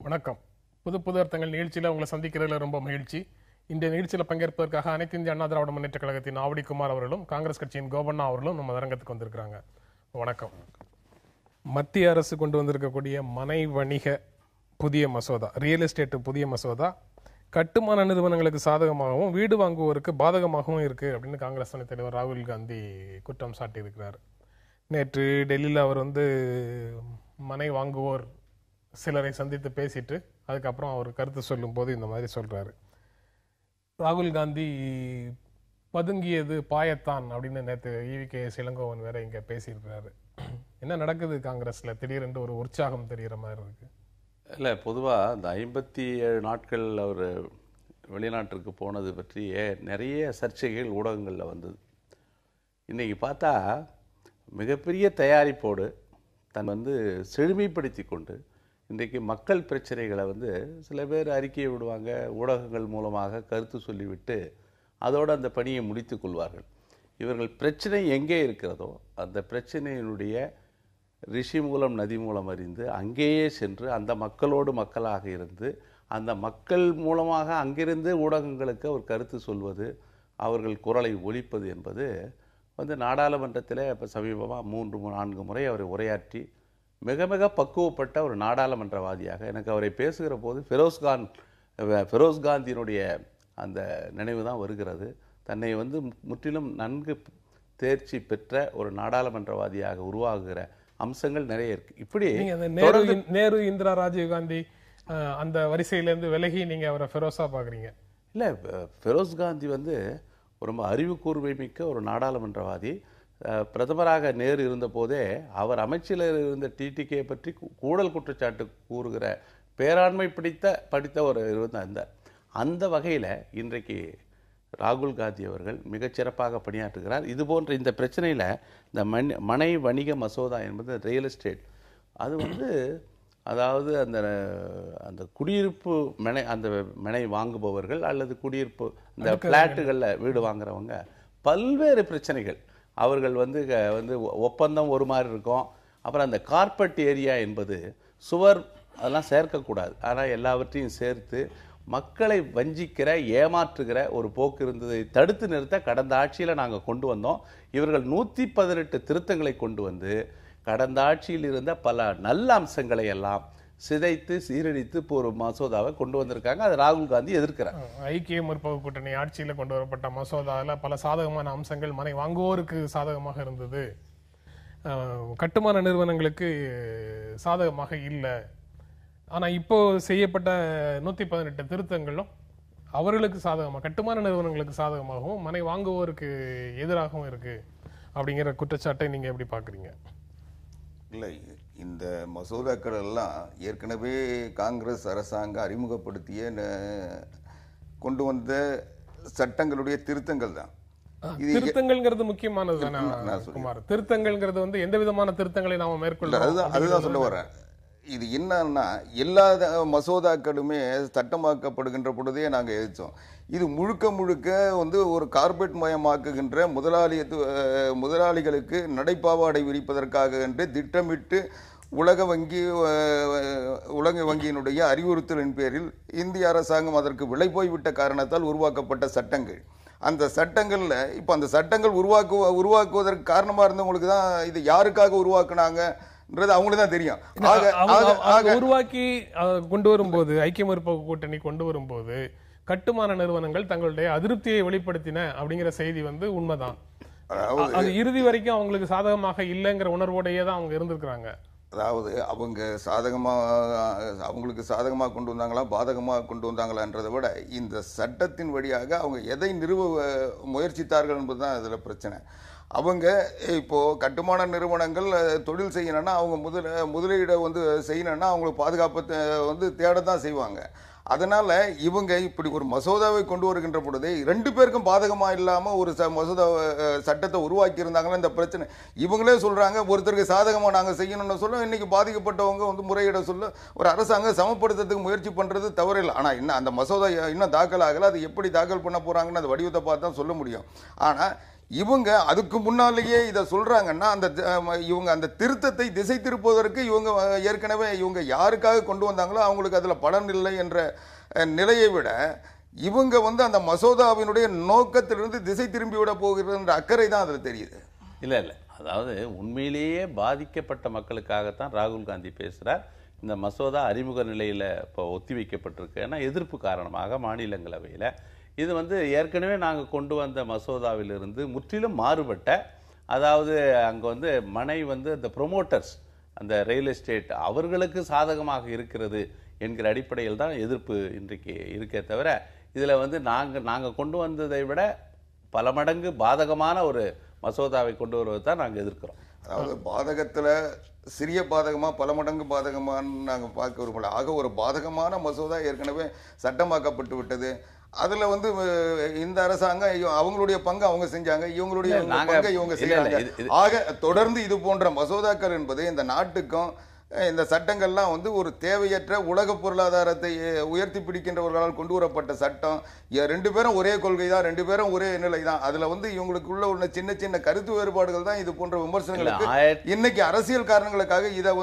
வணக்கம். புது புது அர்த்தங்கள் நிகழ்ச்சியில் உங்களை சந்திக்கிறதுல ரொம்ப மகிழ்ச்சி. இந்த நிகழ்ச்சியில் பங்கேற்பதற்காக அனைத்து இந்திய அண்ணா திராவிட முன்னேற்ற கழகத்தின் ஆவடி குமார் அவர்களும் காங்கிரஸ் கட்சியின் கோபண்ணா அவர்களும் நம்ம அரங்கத்துக்கு வந்திருக்கிறாங்க. வணக்கம். மத்திய அரசு கொண்டு வந்திருக்கக்கூடிய மனை வணிக புதிய மசோதா, ரியல் எஸ்டேட் புதிய மசோதா கட்டுமான நிறுவனங்களுக்கு சாதகமாகவும் வீடு வாங்குவோருக்கு பாதகமாகவும் இருக்குது அப்படின்னு காங்கிரஸ் துணைத் தலைவர் ராகுல் காந்தி குற்றம் சாட்டியிருக்கிறார். நேற்று டெல்லியில் அவர் மனை வாங்குவோர் சிலரை சந்தித்து பேசிட்டு அதுக்கப்புறம் அவர் கருத்து சொல்லும்போது இந்த மாதிரி சொல்கிறாரு. ராகுல் காந்தி பதுங்கியது பாயத்தான் அப்படின்னு நேற்று ஈவிகே இளங்கோவன் வேற இங்கே பேசியிருக்கிறாரு. என்ன நடக்குது காங்கிரஸில்? திடீரென்று ஒரு உற்சாகம் தெரிகிற மாதிரி இருக்குது. இல்லை, பொதுவாக இந்த 57 நாட்கள் அவர் வெளிநாட்டிற்கு போனது பற்றியே நிறைய சர்ச்சைகள் ஊடகங்களில் வந்தது. இன்றைக்கி பார்த்தா மிகப்பெரிய தயாரிப்போடு தன் செழுமைப்படுத்தி கொண்டு இன்றைக்கு மக்கள் பிரச்சனைகளை சில பேர் அறிக்கையை விடுவாங்க, ஊடகங்கள் மூலமாக கருத்து சொல்லிவிட்டு அதோடு அந்த பணியை முடித்து கொள்வார்கள். இவர்கள் பிரச்சனை எங்கே இருக்கிறதோ அந்த பிரச்சனையினுடைய ரிஷி மூலம் நதி மூலம் அறிந்து அங்கேயே சென்று அந்த மக்களோடு மக்களாக இருந்து அந்த மக்கள் மூலமாக அங்கிருந்து ஊடகங்களுக்கு அவர் கருத்து சொல்வது, அவர்கள் குரலை ஒலிப்பது என்பது நாடாளுமன்றத்தில் இப்போ சமீபமாக 3-4 முறை அவர் உரையாற்றி மிக மிக பக்குவப்பட்ட ஒரு நாடாளுமன்றவாதியாக எனக்கு அவரை பேசுகிற போது ஃபெரோஸ் காந்தியினுடைய அந்த நினைவு தான் வருகிறது. தன்னை முற்றிலும் நன்கு தேர்ச்சி பெற்ற ஒரு நாடாளுமன்றவாதியாக உருவாகுகிற அம்சங்கள் நிறைய இருக்கு. இப்படி நேரு, இந்திரா, ராஜீவ் காந்தி அந்த வரிசையிலேருந்து விலகி நீங்க அவரை ஃபெரோஸா பாக்குறீங்க? இல்லை, ஃபெரோஸ் காந்தி ரொம்ப அறிவு கூர்மை மிக்க ஒரு நாடாளுமன்றவாதி. பிரதமராக நேரு இருந்த போதே அவர் அமைச்சில் இருந்த டிடிகே பற்றி கூடல் குற்றச்சாட்டு கூறுகிற பேராண்மை படித்த ஒரு அந்த வகையில் இன்றைக்கு ராகுல் காந்தி அவர்கள் மிகச்சிறப்பாக பணியாற்றுகிறார். இதுபோன்ற இந்த பிரச்சனையில் இந்த மனை வணிக மசோதா என்பது ரியல் எஸ்டேட் அது அதாவது அந்த குடியிருப்பு மனை வாங்குபவர்கள் அல்லது குடியிருப்பு இந்த பிளாட்டுகளில் வீடு வாங்குறவங்க பல்வேறு பிரச்சனைகள். அவர்கள் ஒப்பந்தம் ஒரு மாதிரி இருக்கும். அப்புறம் அந்த கார்பெட் ஏரியா என்பது சுவர் அதெல்லாம் சேர்க்கக்கூடாது, ஆனால் எல்லாவற்றையும் சேர்த்து மக்களை வஞ்சிக்கிற ஏமாற்றுகிற ஒரு போக்கு இருந்ததை தடுத்து நிறுத்த கடந்த ஆட்சியில் நாங்கள் கொண்டு வந்தோம். இவர்கள் 118 திருத்தங்களை கொண்டு கடந்த ஆட்சியில் இருந்த பல நல்ல அம்சங்களை எல்லாம் சிதைத்து சீரழித்து இப்போ ஒரு மசோதாவை கொண்டு வந்திருக்காங்க. அதை ராகுல் காந்தி எதிர்க்கிறார். ஐக்கிய முற்போக்கு கூட்டணி ஆட்சியில் கொண்டு வரப்பட்ட மசோதாவில் பல சாதகமான அம்சங்கள் மனை வாங்குவோருக்கு சாதகமாக இருந்தது, கட்டுமான நிறுவனங்களுக்கு சாதகமாக இல்லை. ஆனால் இப்போ செய்யப்பட்ட 118 திருத்தங்களும் அவர்களுக்கு சாதகமாக, கட்டுமான நிறுவனங்களுக்கு சாதகமாகவும் மனை வாங்குவோருக்கு எதிராகவும் இருக்கு அப்படிங்கிற குற்றச்சாட்டை நீங்க எப்படி பார்க்குறீங்க? இல்லை, இந்த மசோதாக்கள் எல்லாம் ஏற்கனவே காங்கிரஸ் அரசாங்கம் அறிமுகப்படுத்திய கொண்டு வந்த சட்டங்களுடைய திருத்தங்கள் தான். திருத்தங்கள்ங்கிறது முக்கியமானது தானே குமார்? திருத்தங்கள்ங்கிறது எந்த விதமான திருத்தங்களை நாம மேற்கொள்ள, அதுதான் சொல்ல வரேன். இது என்னன்னா எல்லா மசோதாக்களுமே சட்டமாக்கப்படுகின்ற பொழுதே நாங்கள் எதிர்த்தோம். இது முழுக்க ஒரு கார்பரேட் மயமாக்குகின்ற முதலாளிகளுக்கு நடைபாவாடை விரிப்பதற்காக என்று திட்டமிட்டு உலக வங்கியினுடைய அறிவுறுத்தலின் பேரில் இந்திய அரசாங்கம் அதற்கு விலை போய்விட்ட காரணத்தால் உருவாக்கப்பட்ட சட்டங்கள். அந்த சட்டங்களில் இப்போ அந்த சட்டங்கள் உருவாக்குவதற்கு காரணமாக இருந்தவங்களுக்கு தான் இது யாருக்காக உருவாக்குனாங்க அவங்களுக்கு தான் தெரியும். உருவாக்கி கொண்டு வரும்போது, ஐக்கிய முற்போக்கு கூட்டணி கொண்டு வரும்போது கட்டுமான நிறுவனங்கள் தங்களுடைய அதிருப்தியை வெளிப்படுத்தின அப்படிங்கிற செய்தி உண்மைதான். அது இறுதி வரைக்கும் அவங்களுக்கு சாதகமாக இல்லைங்கிற உணர்வோடையே தான் அவங்க இருந்திருக்கிறாங்க. அதாவது அவங்க அவங்களுக்கு சாதகமாக கொண்டு வந்தாங்களா பாதகமாக கொண்டு வந்தாங்களான்றதை விட இந்த சட்டத்தின் வழியாக அவங்க எதை நிறுவ முயற்சித்தார்கள் என்பதுதான் இதில் பிரச்சனை. அவங்க இப்போ கட்டுமான நிறுவனங்கள் தொழில் செய்யணும்னா அவங்க முதலீடை செய்யணும்னா அவங்களுக்கு பாதுகாப்பு தேடத்தான் செய்வாங்க. அதனால இவங்க இப்படி ஒரு மசோதாவை கொண்டு வருகின்ற பொழுது 2 பேருக்கும் பாதகமா இல்லாம ஒரு மசோதா சட்டத்தை உருவாக்கி இருந்தாங்கன்னா இந்த பிரச்சனை இவங்களே சொல்றாங்க. ஒருத்தருக்கு சாதகமா நாங்க செய்யணும்னு சொல்ல, இன்னைக்கு பாதிக்கப்பட்டவங்க முறையிட சொல்ல ஒரு அரசாங்கம் சமப்படுத்துறதுக்கு முயற்சி பண்றது தவறில்லை. ஆனா இன்னும் அந்த மசோதா இன்னும் தாக்கல் ஆகல. அது எப்படி தாக்கல் பண்ண போறாங்கன்னு அந்த வடிவத்தை பார்த்து தான் சொல்ல முடியும். ஆனா இவங்க அதுக்கு முன்னாலேயே இதை சொல்றாங்கன்னா இவங்க அந்த திருத்தத்தை திசை திருப்புவதற்கு இவங்க ஏற்கனவே இவங்க யாருக்காக கொண்டு வந்தாங்களோ அவங்களுக்கு அதுல பலன் இல்லை என்ற நிலையை விட இவங்க அந்த மசோதாவினுடைய நோக்கத்திலிருந்து திசை திரும்பி விட போகிற அக்கறை தான் அதுல தெரியுது. இல்ல அதாவது உண்மையிலேயே பாதிக்கப்பட்ட மக்களுக்காகத்தான் ராகுல் காந்தி பேசுறார். இந்த மசோதா அறிமுக நிலையில இப்போ ஒத்தி வைக்கப்பட்டிருக்கு. ஏன்னா எதிர்ப்பு காரணமாக மாநிலங்களவையில் இது ஏற்கனவே நாங்கள் கொண்டு வந்த மசோதாவிலிருந்து முற்றிலும் மாறுபட்ட, அதாவது அங்கே மனை இந்த ப்ரொமோட்டர்ஸ், அந்த ரியல் எஸ்டேட் அவர்களுக்கு சாதகமாக இருக்கிறது என்கிற அடிப்படையில் தான் எதிர்ப்பு இன்றைக்கு இருக்கே தவிர இதில் நாங்கள் கொண்டு வந்ததை விட பல மடங்கு பாதகமான ஒரு மசோதாவை கொண்டு வருவது தான் நாங்கள் எதிர்க்கிறோம். அதாவது பாதகத்தில் சிறிய பாதகமா பல மடங்கு பாதகமானு நாங்கள் பார்க்க விரும்பல. ஆக ஒரு பாதகமான மசோதா ஏற்கனவே சட்டமாக்கப்பட்டு விட்டது. அதுல இந்த அரசாங்கம் அவங்களுடைய பங்கு அவங்க செஞ்சாங்க, இவங்களுடைய பங்கை இவங்க செய்யறாங்க. ஆக தொடர்ந்து இது போன்ற மசோதாக்கள் என்பது இந்த நாட்டுக்கும் இந்த சட்டங்கள்லாம் ஒரு தேவையற்ற உலக பொருளாதாரத்தை உயர்த்தி பிடிக்கின்றவர்களால் கொண்டு வரப்பட்ட சட்டம். ரெண்டு பேரும் ஒரே கொள்கை தான், ரெண்டு பேரும் ஒரே நிலை தான். அதுல இவங்களுக்குள்ள உள்ள சின்ன சின்ன கருத்து வேறுபாடுகள் தான் இது போன்ற விமர்சனங்களுக்கு இன்னைக்கு அரசியல் காரணங்களுக்காக இதை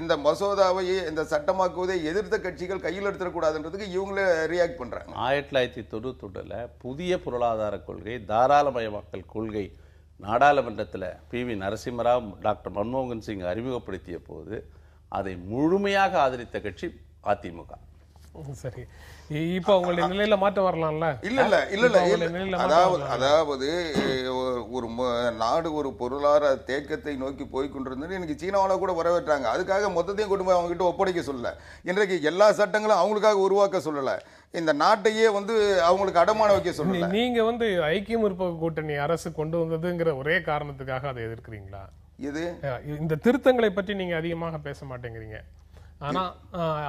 இந்த மசோதாவை இந்த சட்டமாக்குவதை எதிர்த்த கட்சிகள் கையில் எடுத்துடக்கூடாதுன்றதுக்கு இவங்களே ரியாக்ட் பண்றாங்க. 1991 புதிய பொருளாதார கொள்கை, தாராளமயமாக்கல் கொள்கை நாடாளுமன்றத்தில் PV நரசிம்மராவ், டாக்டர் மன்மோகன் சிங் அறிமுகப்படுத்திய போது அதை முழுமையாக ஆதரித்த கட்சி அதிமுக. சரி, இப்ப உங்களுடைய நிலையில மாற்றம் வரலாம்ல? இல்ல அதாவது ஒரு நாடு ஒரு பொருளாதார தேக்கத்தை நோக்கி போய் கொண்டிருந்தது. எனக்கு சீனாவில் கூட வரவேற்றாங்க. அதுக்காக மொத்தத்தையும் கொண்டு போய் அவங்க கிட்ட ஒப்படைக்க சொல்லல. இன்றைக்கு எல்லா சட்டங்களும் அவங்களுக்காக உருவாக்க சொல்லல. இந்த நாட்டையே அவங்களுக்கு அடமான வைக்க சொல்லல. நீங்க ஐக்கிய முற்போக்கு கூட்டணி அரசு கொண்டு வந்ததுங்கிற ஒரே காரணத்துக்காக அதை எதிர்க்கிறீங்களா? இது இந்த திருத்தங்களை பற்றி நீங்க அதிகமாக பேச மாட்டேங்கிறீங்க. ஆனா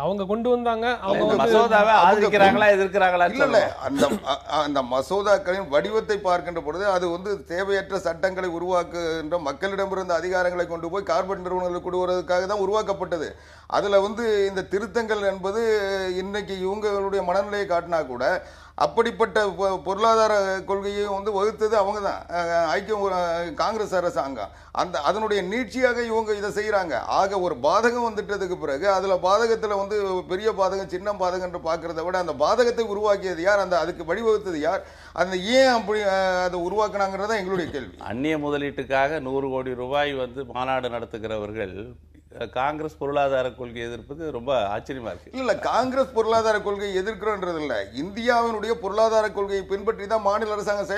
அவங்க கொண்டு வந்தாங்க, அவங்க மசோதாவை ஆதரிக்கிறாங்களா எதிர்க்கிறாங்களா? இல்ல அந்த மசோதாக்களின் வடிவத்தை பார்க்கின்ற பொழுது அது தேவையற்ற சட்டங்களை உருவாக்குகின்ற மக்களிடமிருந்து அதிகாரங்களை கொண்டு போய் கார்பரேட் நிறுவனங்களுக்கு கொண்டு வருவதற்காக தான் உருவாக்கப்பட்டது. அதுல இந்த திருத்தங்கள் என்பது இன்னைக்கு இவங்களுடைய மனநிலையை காட்டினா கூட அப்படிப்பட்ட பொருளாதார கொள்கையை வகுத்தது அவங்க தான், காங்கிரஸ் அரசாங்கம். அதனுடைய நீட்சியாக இவங்க இதை செய்யறாங்க. ஆக ஒரு பாதகம் வந்துட்டதுக்கு பிறகு அதுல பாதகத்துல பெரிய பாதகம் சின்ன பாதகம் என்று பார்க்கறத விட அந்த பாதகத்தை உருவாக்கியது யார், அதுக்கு வழிவகுத்தது யார், ஏன் அப்படி அதை உருவாக்குனாங்கிறத எங்களுடைய கேள்வி. அந்நிய முதலீட்டுக்காக 100 கோடி ரூபாய் மாநாடு நடத்துகிறவர்கள் காங்கிரஸ் பொருளாதார கொள்கை எதிர்ப்பது ரொம்ப ஆச்சரியமா இருக்கு. இல்ல காங்கிரஸ் பொருளாதார கொள்கையை எதிர்க்கிறோன்றது இல்ல, இந்தியாவினுடைய பொருளாதார கொள்கையை பின்பற்றி தான் மாநில அரசாங்கம்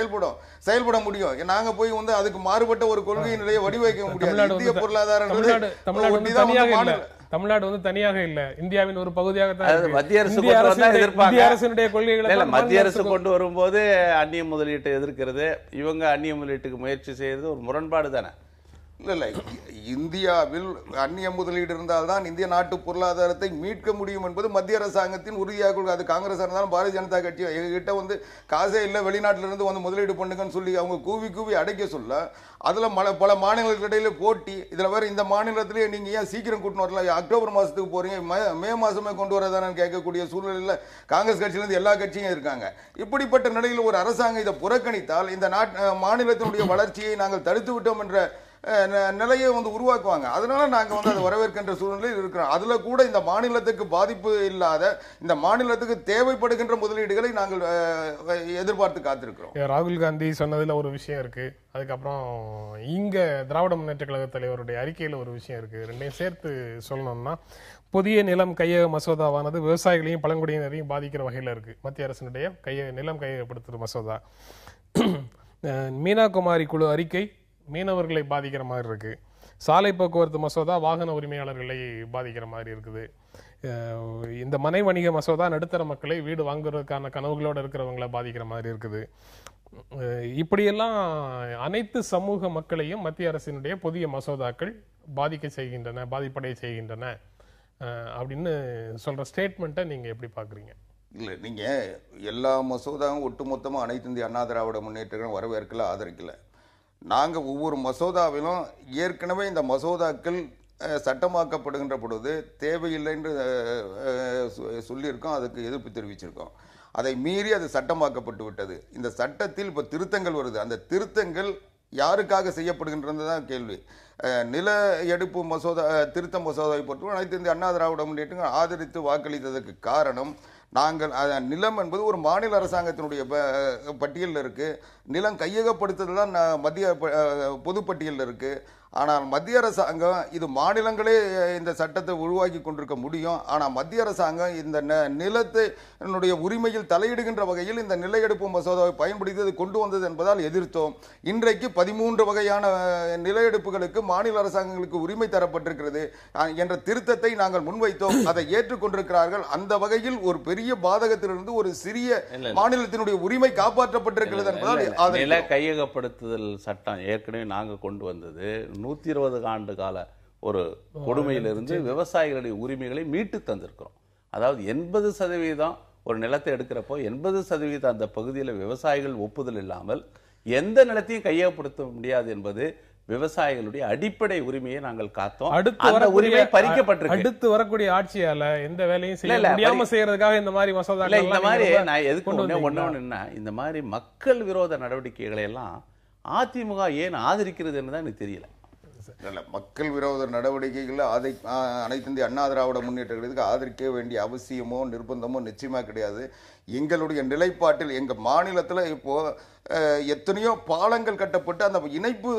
செயல்பட முடியும். நாங்க போய் அதுக்கு மாறுபட்ட ஒரு கொள்கை நிலையை வடிவமைக்க முடியாது. இந்திய பொருளாதாரம் தமிழ்நாடு தனியாக இல்ல, இந்தியாவின் ஒரு பகுதியாக தான். மத்திய அரசுடைய கொள்கைகளை மத்திய அரசு கொண்டு வரும்போது அந்நிய முதலீட்டை எதிர்க்கிறது, இவங்க அந்நிய முதலீட்டுக்கு முயற்சி செய்யறது ஒரு முரண்பாடு தானே? இல்ல இந்தியாவில் அந்நிய முதலீடு இருந்தால்தான் இந்திய நாட்டு பொருளாதாரத்தை மீட்க முடியும் என்பது மத்திய அரசாங்கத்தின் உறுதியாக கொள்கை. அது காங்கிரஸ் இருந்தாலும் பாரதிய ஜனதா கட்சி எங்ககிட்ட காசே இல்லை, வெளிநாட்டில இருந்து முதலீடு பண்ணுங்கன்னு சொல்லி அவங்க கூவி அடைக்க சொல்ல, அதுல பல மாநிலங்களுக்கு இடையில போட்டி. இதுல வேற இந்த மாநிலத்திலேயே நீங்க ஏன் சீக்கிரம் கூட்டின்னு வரல, அக்டோபர் மாசத்துக்கு போறீங்க, மே மாசமே கொண்டு வரதானு கேட்கக்கூடிய சூழ்நிலையில காங்கிரஸ் கட்சியில இருந்து எல்லா கட்சியும் இருக்காங்க. இப்படிப்பட்ட நிலையில் ஒரு அரசாங்கம் இதை புறக்கணித்தால் இந்த மாநிலத்தினுடைய வளர்ச்சியை நாங்கள் தடுத்து விட்டோம் என்ற நிலையை உருவாக்குவாங்க. அதனால நாங்க அதை வரவேற்கின்ற சூழ்நிலையில் இருக்கிறோம். அதுல கூட இந்த மாநிலத்துக்கு பாதிப்பு இல்லாத, இந்த மாநிலத்துக்கு தேவைப்படுகின்ற முதலீடுகளை நாங்கள் எதிர்பார்த்து காத்திருக்கிறோம். ராகுல் காந்தி சொன்னதுல ஒரு விஷயம் இருக்கு, அதுக்கப்புறம் இங்க திராவிட முன்னேற்ற கழக தலைவருடைய அறிக்கையில ஒரு விஷயம் இருக்கு. ரெண்டையும் சேர்த்து சொல்லணும்னா, புதிய நிலம் கையக மசோதாவானது விவசாயிகளையும் பழங்குடியினரையும் பாதிக்கிற வகையில இருக்கு. மத்திய அரசினுடைய நிலம் கையகப்படுத்துற மசோதா. மீனா குமாரி குழு அறிக்கை மீனவர்களை பாதிக்கிற மாதிரி இருக்கு. சாலை போக்குவரத்து மசோதா வாகன உரிமையாளர்களை பாதிக்கிற மாதிரி இருக்குது. இந்த மனை வணிக மசோதா நடுத்தர மக்களை வீடு வாங்குறதுக்கான கனவுகளோடு இருக்கிறவங்களை பாதிக்கிற மாதிரி இருக்குது. இப்படியெல்லாம் அனைத்து சமூக மக்களையும் மத்திய அரசினுடைய புதிய மசோதாக்கள் பாதிப்படைய செய்கின்றன அப்படின்னு சொல்ற ஸ்டேட்மெண்ட்டை நீங்க எப்படி பாக்குறீங்க? இல்லை, நீங்கள் எல்லா மசோதாவும் ஒட்டுமொத்தமாக அனைத்து இந்திய அண்ணா திராவிட முன்னேற்ற வரவேற்கல, ஆதரிக்கல. நாங்கள் ஒவ்வொரு மசோதாவிலும் ஏற்கனவே இந்த மசோதாக்கள் சட்டமாக்கப்படுகின்ற பொழுது தேவையில்லை என்று சொல்லியிருக்கோம், அதுக்கு எதிர்ப்பு தெரிவிச்சிருக்கோம். அதை மீறி அது சட்டமாக்கப்பட்டு விட்டது. இந்த சட்டத்தில் இப்போ திருத்தங்கள் வருது. அந்த திருத்தங்கள் யாருக்காக செய்யப்படுகின்றது தான் கேள்வி. நில எடுப்பு மசோதா திருத்த மசோதாவை பொறுத்தவரை அனைத்து இந்திய அண்ணா திராவிட முன்னேற்றம் ஆதரித்து வாக்களித்ததற்கு காரணம், நாங்கள் நிலம் என்பது ஒரு மாநில அரசாங்கத்தினுடைய பட்டியலில் இருக்கு. நிலம் கையகப்படுத்துதல் தான் மத்திய பொதுப்பட்டியலில் இருக்கு. ஆனால் மத்திய அரசாங்கம் இது மாநிலங்களே இந்த சட்டத்தை உருவாக்கி கொண்டிருக்க முடியும். ஆனால் மத்திய அரசாங்கம் இந்த நிலத்தினுடைய உரிமையில் தலையிடுகின்ற வகையில் இந்த நில எடுப்பு மசோதாவை பயன்படுத்தி கொண்டு வந்தது என்பதால் எதிர்த்தோம். இன்றைக்கு 13 வகையான நில எடுப்புகளுக்கு மாநில அரசாங்கங்களுக்கு உரிமை தரப்பட்டிருக்கிறது என்ற திருத்தத்தை நாங்கள் முன்வைத்தோம். அதை ஏற்றுக்கொண்டிருக்கிறார்கள். அந்த வகையில் ஒரு பெரிய பாதகத்திலிருந்து ஒரு சிறிய மாநிலத்தினுடைய உரிமை காப்பாற்றப்பட்டிருக்கிறது என்பதால் நில கையகப்படுத்துதல் சட்டம் ஏற்கனவே நாங்கள் கொண்டு வந்தது 120 ஆண்டு கால ஒரு கொடுமையிலிருந்து விவசாயிகளுடைய உரிமைகளை மீட்டு தந்திருக்கிறோம். அதாவது 80% ஒரு நிலத்தை எடுக்கிறப்போ 80% அந்த பகுதியில் விவசாயிகள் ஒப்புதல் இல்லாமல் எந்த நிலத்தையும் கையகப்படுத்த முடியாது என்பது விவசாயிகளுடைய அடிப்படை உரிமையை நாங்கள் காத்தோம். அந்த உரிமை பறிக்கப்பட்டிருக்கு. அடுத்து வரக்கூடிய ஆட்சியால எந்த வேலையும் செய்ய முடியாம செய்யறதுக்காக இந்த மாதிரி மசோதாக்கள் இந்த மாதிரி நான் எதுக்கு ஒண்ணு இந்த மாதிரி மக்கள் விரோத நடவடிக்கைகளை எல்லாம் அதிமுக ஏன் ஆதரிக்கிறது என்றுதான் எனக்கு தெரியல. மக்கள் விரோத நடவடிக்கைகளை அனைத்து இந்திய அண்ணா திராவிட முன்னேற்றத்துக்கு ஆதரிக்க வேண்டிய அவசியமோ நிர்பந்தமோ நிச்சயமா கிடையாது. எங்களுடைய நிலைப்பாட்டில் எங்க மாநிலத்தில் இப்போ எத்தனையோ பாலங்கள் கட்டப்பட்டு அந்த இணைப்பு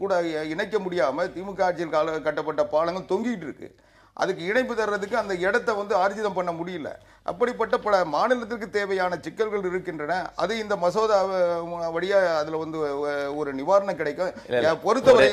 கூட இணைக்க முடியாம திமுக ஆட்சியில் கட்டப்பட்ட பாலங்கள் தொங்கிட்டு இருக்கு. அதுக்கு இணைப்பு தர்றதுக்கு அந்த இடத்தை ஆர்ஜிதம் பண்ண முடியல. அப்படிப்பட்ட பல மாநிலத்திற்கு தேவையான சிக்கல்கள் இருக்கின்றன. அது இந்த மசோதா வழியா அதுல ஒரு நிவாரணம் கிடைக்கும். பொறுத்தவரை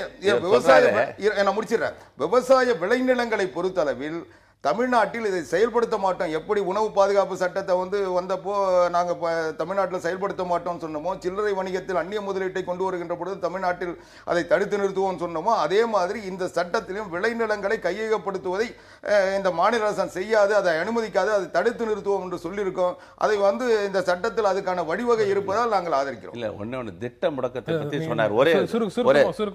நான் முடிச்சிடறேன். விவசாய விளைநிலங்களை பொறுத்தளவில் தமிழ்நாட்டில் இதை செயல்படுத்த மாட்டோம். எப்படி உணவு பாதுகாப்பு சட்டத்தை வந்தப்போ நாங்கள் தமிழ்நாட்டில் செயல்படுத்த மாட்டோம்னு சொன்னோமோ, சில்லறை வணிகத்தில் அந்நிய முதலீட்டை கொண்டு வருகின்ற பொழுது தமிழ்நாட்டில் அதை தடுத்து நிறுத்துவோம் சொன்னோமோ, அதே மாதிரி இந்த சட்டத்திலும் விளைநிலங்களை கையகப்படுத்துவதை இந்த மாநில அரசு செய்யாது, அதை அனுமதிக்காது, அதை தடுத்து நிறுத்துவோம் என்று சொல்லியிருக்கோம். அதை இந்த சட்டத்தில் அதுக்கான வழிவகை இருப்பதால் நாங்கள் ஆதரிக்கிறோம். இல்ல ஒண்ணு திட்ட முடக்கத்தை பற்றி சொன்னார். ஒரே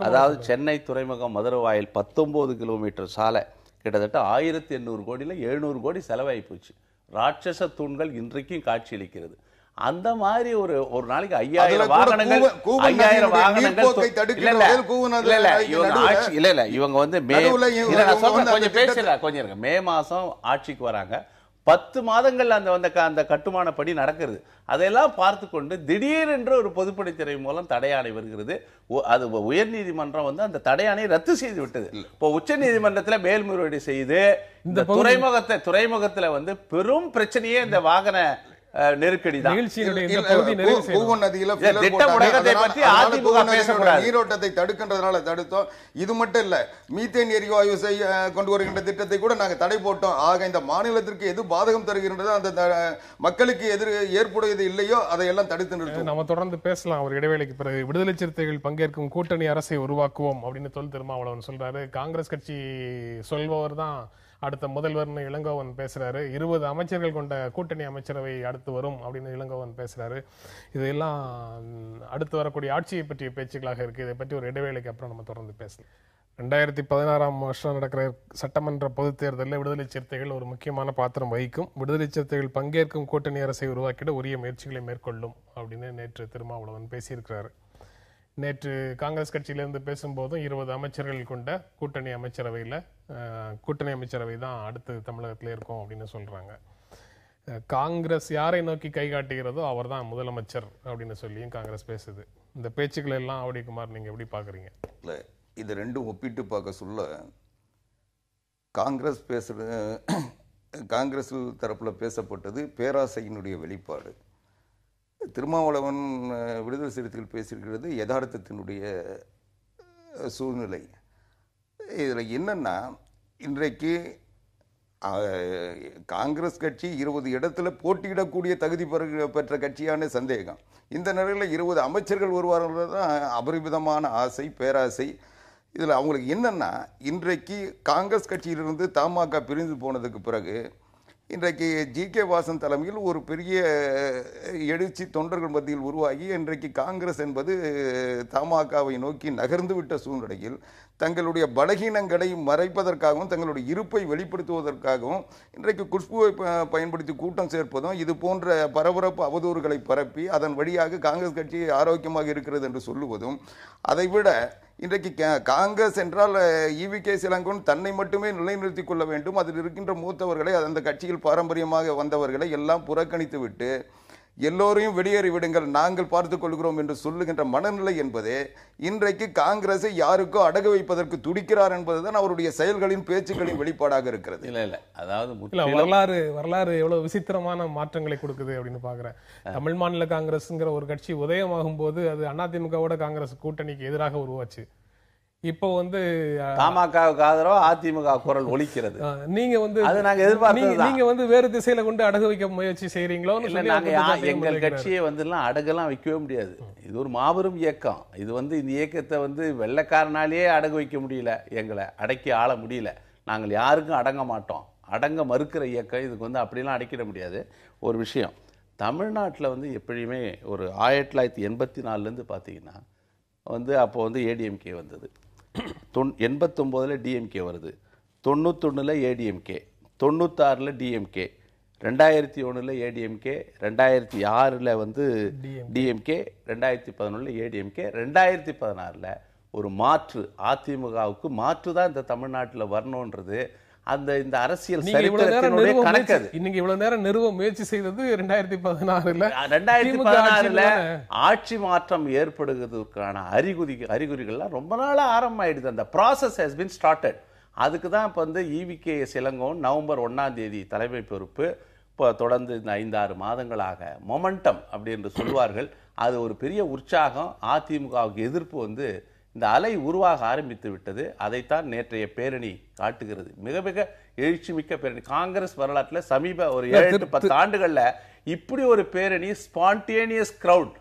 அதாவது சென்னை துறைமுகம் மதுரவாயில் 19 கிலோமீட்டர் சாலை கிட்டத்தட்ட 1800 கோடியில் 700 கோடி செலவாகி போச்சு. ராட்சச தூண்கள் இன்றைக்கும் காட்சியளிக்கிறது. அந்த மாதிரி ஒரு நாளைக்கு 5000 வாகனங்கள் கொஞ்சம் மே மாசம் ஆட்சிக்கு வராங்க. 10 மாதங்கள் அந்த கட்டுமான பணி நடக்கிறது. அதெல்லாம் பார்த்து கொண்டு திடீரென்று ஒரு பொதுப்பணித்துறை மூலம் தடையாணை வருகிறது. அது உயர்நீதிமன்றம் அந்த தடையாணை ரத்து செய்து விட்டது. இப்போ உச்ச நீதிமன்றத்தில் மேல்முறையீடு செய்து இந்த துறைமுகத்துல பெரும் பிரச்சனையே இந்த வாகன நெருக்கடி தான். நீரோட்டத்தை தடுக்கின்றதுனால தடுத்தோம். இது மட்டும் இல்ல, மீத்தேன் எரிவாயு கொண்டு வருகின்ற திட்டத்தை கூட நாங்கள் தடை போட்டோம். ஆக இந்த மாநிலத்திற்கு எது பாதகம் தருகின்றதோ அந்த மக்களுக்கு எதிர் ஏற்படுவது இல்லையோ அதையெல்லாம் தடுத்து நிறுத்தும். நம்ம தொடர்ந்து பேசலாம். ஒரு இடைவேளைக்கு பிறகு விடுதலை சிறுத்தைகள் பங்கேற்கும் கூட்டணி அரசை உருவாக்குவோம் அப்படின்னு தொல் திருமாவளவன் சொல்றாரு. காங்கிரஸ் கட்சி சொல்பவர் தான் அடுத்த முதல்வர்னு இளங்கோவன் பேசுறாரு. 20 அமைச்சர்கள் கொண்ட கூட்டணி அமைச்சரவை அடுத்து வரும் அப்படின்னு இளங்கோவன் பேசுறாரு. இதெல்லாம் அடுத்து வரக்கூடிய ஆட்சியை பற்றிய பேச்சுக்களாக இருக்கு. இதை பற்றி ஒரு இடைவேளைக்கு அப்புறம் நம்ம தொடர்ந்து பேசலாம். 2016ஆம் வருஷம் நடக்கிற சட்டமன்ற பொதுத் தேர்தலில் விடுதலை சிறுத்தைகள் ஒரு முக்கியமான பாத்திரம் வகிக்கும். விடுதலை சிறுத்தைகள் பங்கேற்கும் கூட்டணி அரசை உருவாக்கிட உரிய முயற்சிகளை மேற்கொள்ளும் அப்படின்னு நேற்று திருமாவளவன் பேசியிருக்கிறாரு. நேற்று காங்கிரஸ் கட்சியிலிருந்து பேசும்போதும் 20 அமைச்சர்கள் கொண்ட கூட்டணி அமைச்சரவை தான் அடுத்து தமிழகத்தில் இருக்கும் அப்படின்னு சொல்றாங்க. காங்கிரஸ் யாரை நோக்கி கை காட்டுகிறதோ அவர் தான் முதலமைச்சர் அப்படின்னு சொல்லியும் காங்கிரஸ் பேசுது. இந்த பேச்சுக்களை எல்லாம் ஆவடிக்குமார் நீங்க எப்படி பாக்குறீங்க? இது ரெண்டும் ஒப்பிட்டு பார்க்க சொல்ல காங்கிரஸ் தரப்புல பேசப்பட்டது பேராசையினுடைய வெளிப்பாடு. திருமாவளவன் விடுதலை சிறுத்தைகள் பேசியிருக்கிறது யதார்த்தத்தினுடைய சூழ்நிலை. இதில் என்னன்னா, இன்றைக்கு காங்கிரஸ் கட்சி 20 இடத்துல போட்டியிடக்கூடிய தகுதி பெற்ற கட்சியான சந்தேகம். இந்த நிலையில் 20 அமைச்சர்கள் வருவார்கள் தான் அபரிமிதமான ஆசை, பேராசை. இதில் அவங்களுக்கு என்னன்னா, இன்றைக்கு காங்கிரஸ் கட்சியிலிருந்து தமாக பிரிந்து போனதுக்கு பிறகு இன்றைக்கு ஜி.கே. வாசன் தலைமையில் ஒரு பெரிய எழுச்சி தொண்டர்கள் மத்தியில் உருவாகி இன்றைக்கு காங்கிரஸ் என்பது தமாகவை நோக்கி நகர்ந்து விட்ட சூழ்நிலையில் தங்களுடைய பலகீனங்களை மறைப்பதற்காகவும் தங்களுடைய இருப்பை வெளிப்படுத்துவதற்காகவும் இன்றைக்கு குஷ்புவை பயன்படுத்தி கூட்டம் சேர்ப்பதும் இது போன்ற பரபரப்பு அவதூறுகளை பரப்பி அதன் வழியாக காங்கிரஸ் கட்சி ஆரோக்கியமாக இருக்கிறது என்று சொல்லுவதும், அதைவிட இன்றைக்கு காங்கிரஸ் என்றால் ஈவி.கே. இளங்கோவன் தன்னை மட்டுமே நிலைநிறுத்திக் கொள்ள வேண்டும், அதில் இருக்கின்ற மூத்தவர்களை அந்த கட்சியில் பாரம்பரியமாக வந்தவர்களை எல்லாம் புறக்கணித்து விட்டு எல்லோரையும் வெளியேறி விடுங்கள், நாங்கள் பார்த்துக் கொள்கிறோம் என்று சொல்லுகின்ற மனநிலை என்பதே இன்றைக்கு காங்கிரஸை யாருக்கோ அடகு வைப்பதற்கு துடிக்கிறார் என்பதுதான் அவருடைய செயல்களின் பேச்சுக்களின் வெளிப்பாடாக இருக்கிறது. இல்ல அதாவது வரலாறு எவ்வளவு விசித்திரமான மாற்றங்களை கொடுக்குது அப்படின்னு பாக்குறேன். தமிழ் மாநில காங்கிரஸ்ங்கிற ஒரு கட்சி உதயமாகும் போது அது அதிமுகவோட காங்கிரஸ் கூட்டணிக்கு எதிராக உருவாச்சு. இப்போ தமாகவுக்கு ஆதரவா அதிமுக குரல் ஒலிக்கிறது. நீங்க வேறு திசையில கொண்டு அடகு வைக்க முயற்சி செய்யறீங்களோ? எங்கள் கட்சியை அடகெல்லாம் வைக்கவே முடியாது. இது ஒரு மாபெரும் இயக்கம். இது இந்த இயக்கத்தை வெள்ளைக்காரனாலேயே அடகு வைக்க முடியல, எங்களை அடக்கி ஆள முடியல. நாங்கள் யாருக்கும் அடங்க மாட்டோம். அடங்க மறுக்கிற இயக்கம். இதுக்கு அப்படிலாம் அடக்கிட முடியாது. ஒரு விஷயம், தமிழ்நாட்டில் எப்படியுமே ஒரு 1984 பார்த்தீங்கன்னா அப்போ ஏடிஎம்கே வந்தது, 89 டிஎம்கே வருது, 91 ஏடிஎம்கே, 96 டிஎம்கே, 2001 ஏடிஎம்கே, 2006 டிஎம்கே, 2011 ஏடிஎம்கே, 2016 ஒரு மாற்று அதிமுகவுக்கு மாற்று தான் இந்த தமிழ்நாட்டில் வரணுன்றது இந்த அரசியல் சரித்திரத்தினுடைய கணக்கு. இன்னைக்கு இவ்வளவு நேரம் நிறுவ முயற்சி செய்தது 2016 ஆட்சி மாற்றம் ஏற்படுவதற்கான அறிகுறிகள்லாம் ரொம்ப நாளா ஆரம்பமாயிடுது. அந்த ப்ராசஸ் ஹஸ் பீன் ஸ்டார்டட். அதுக்கு தான் இப்போ ஈவி.கே. இளங்கோவன் நவம்பர் 1 தலைமை பொறுப்பு. இப்போ தொடர்ந்து இந்த 5-6 மாதங்களாக மொமெண்டம் அப்படி என்று சொல்வார்கள். அது ஒரு பெரிய உற்சாகம். அதிமுகவுக்கு எதிர்ப்பு இந்த அலை உருவாக ஆரம்பித்து விட்டது. அதைத்தான் நேற்றைய பேரணி காட்டுகிறது. மிக மிக எழுச்சி மிக்க பேரணி. காங்கிரஸ் வரலாற்றில் சமீப ஒரு 7-10 ஆண்டுகள்ல இப்படி ஒரு பேரணி, ஸ்பான்டேனியஸ் கிரவுட்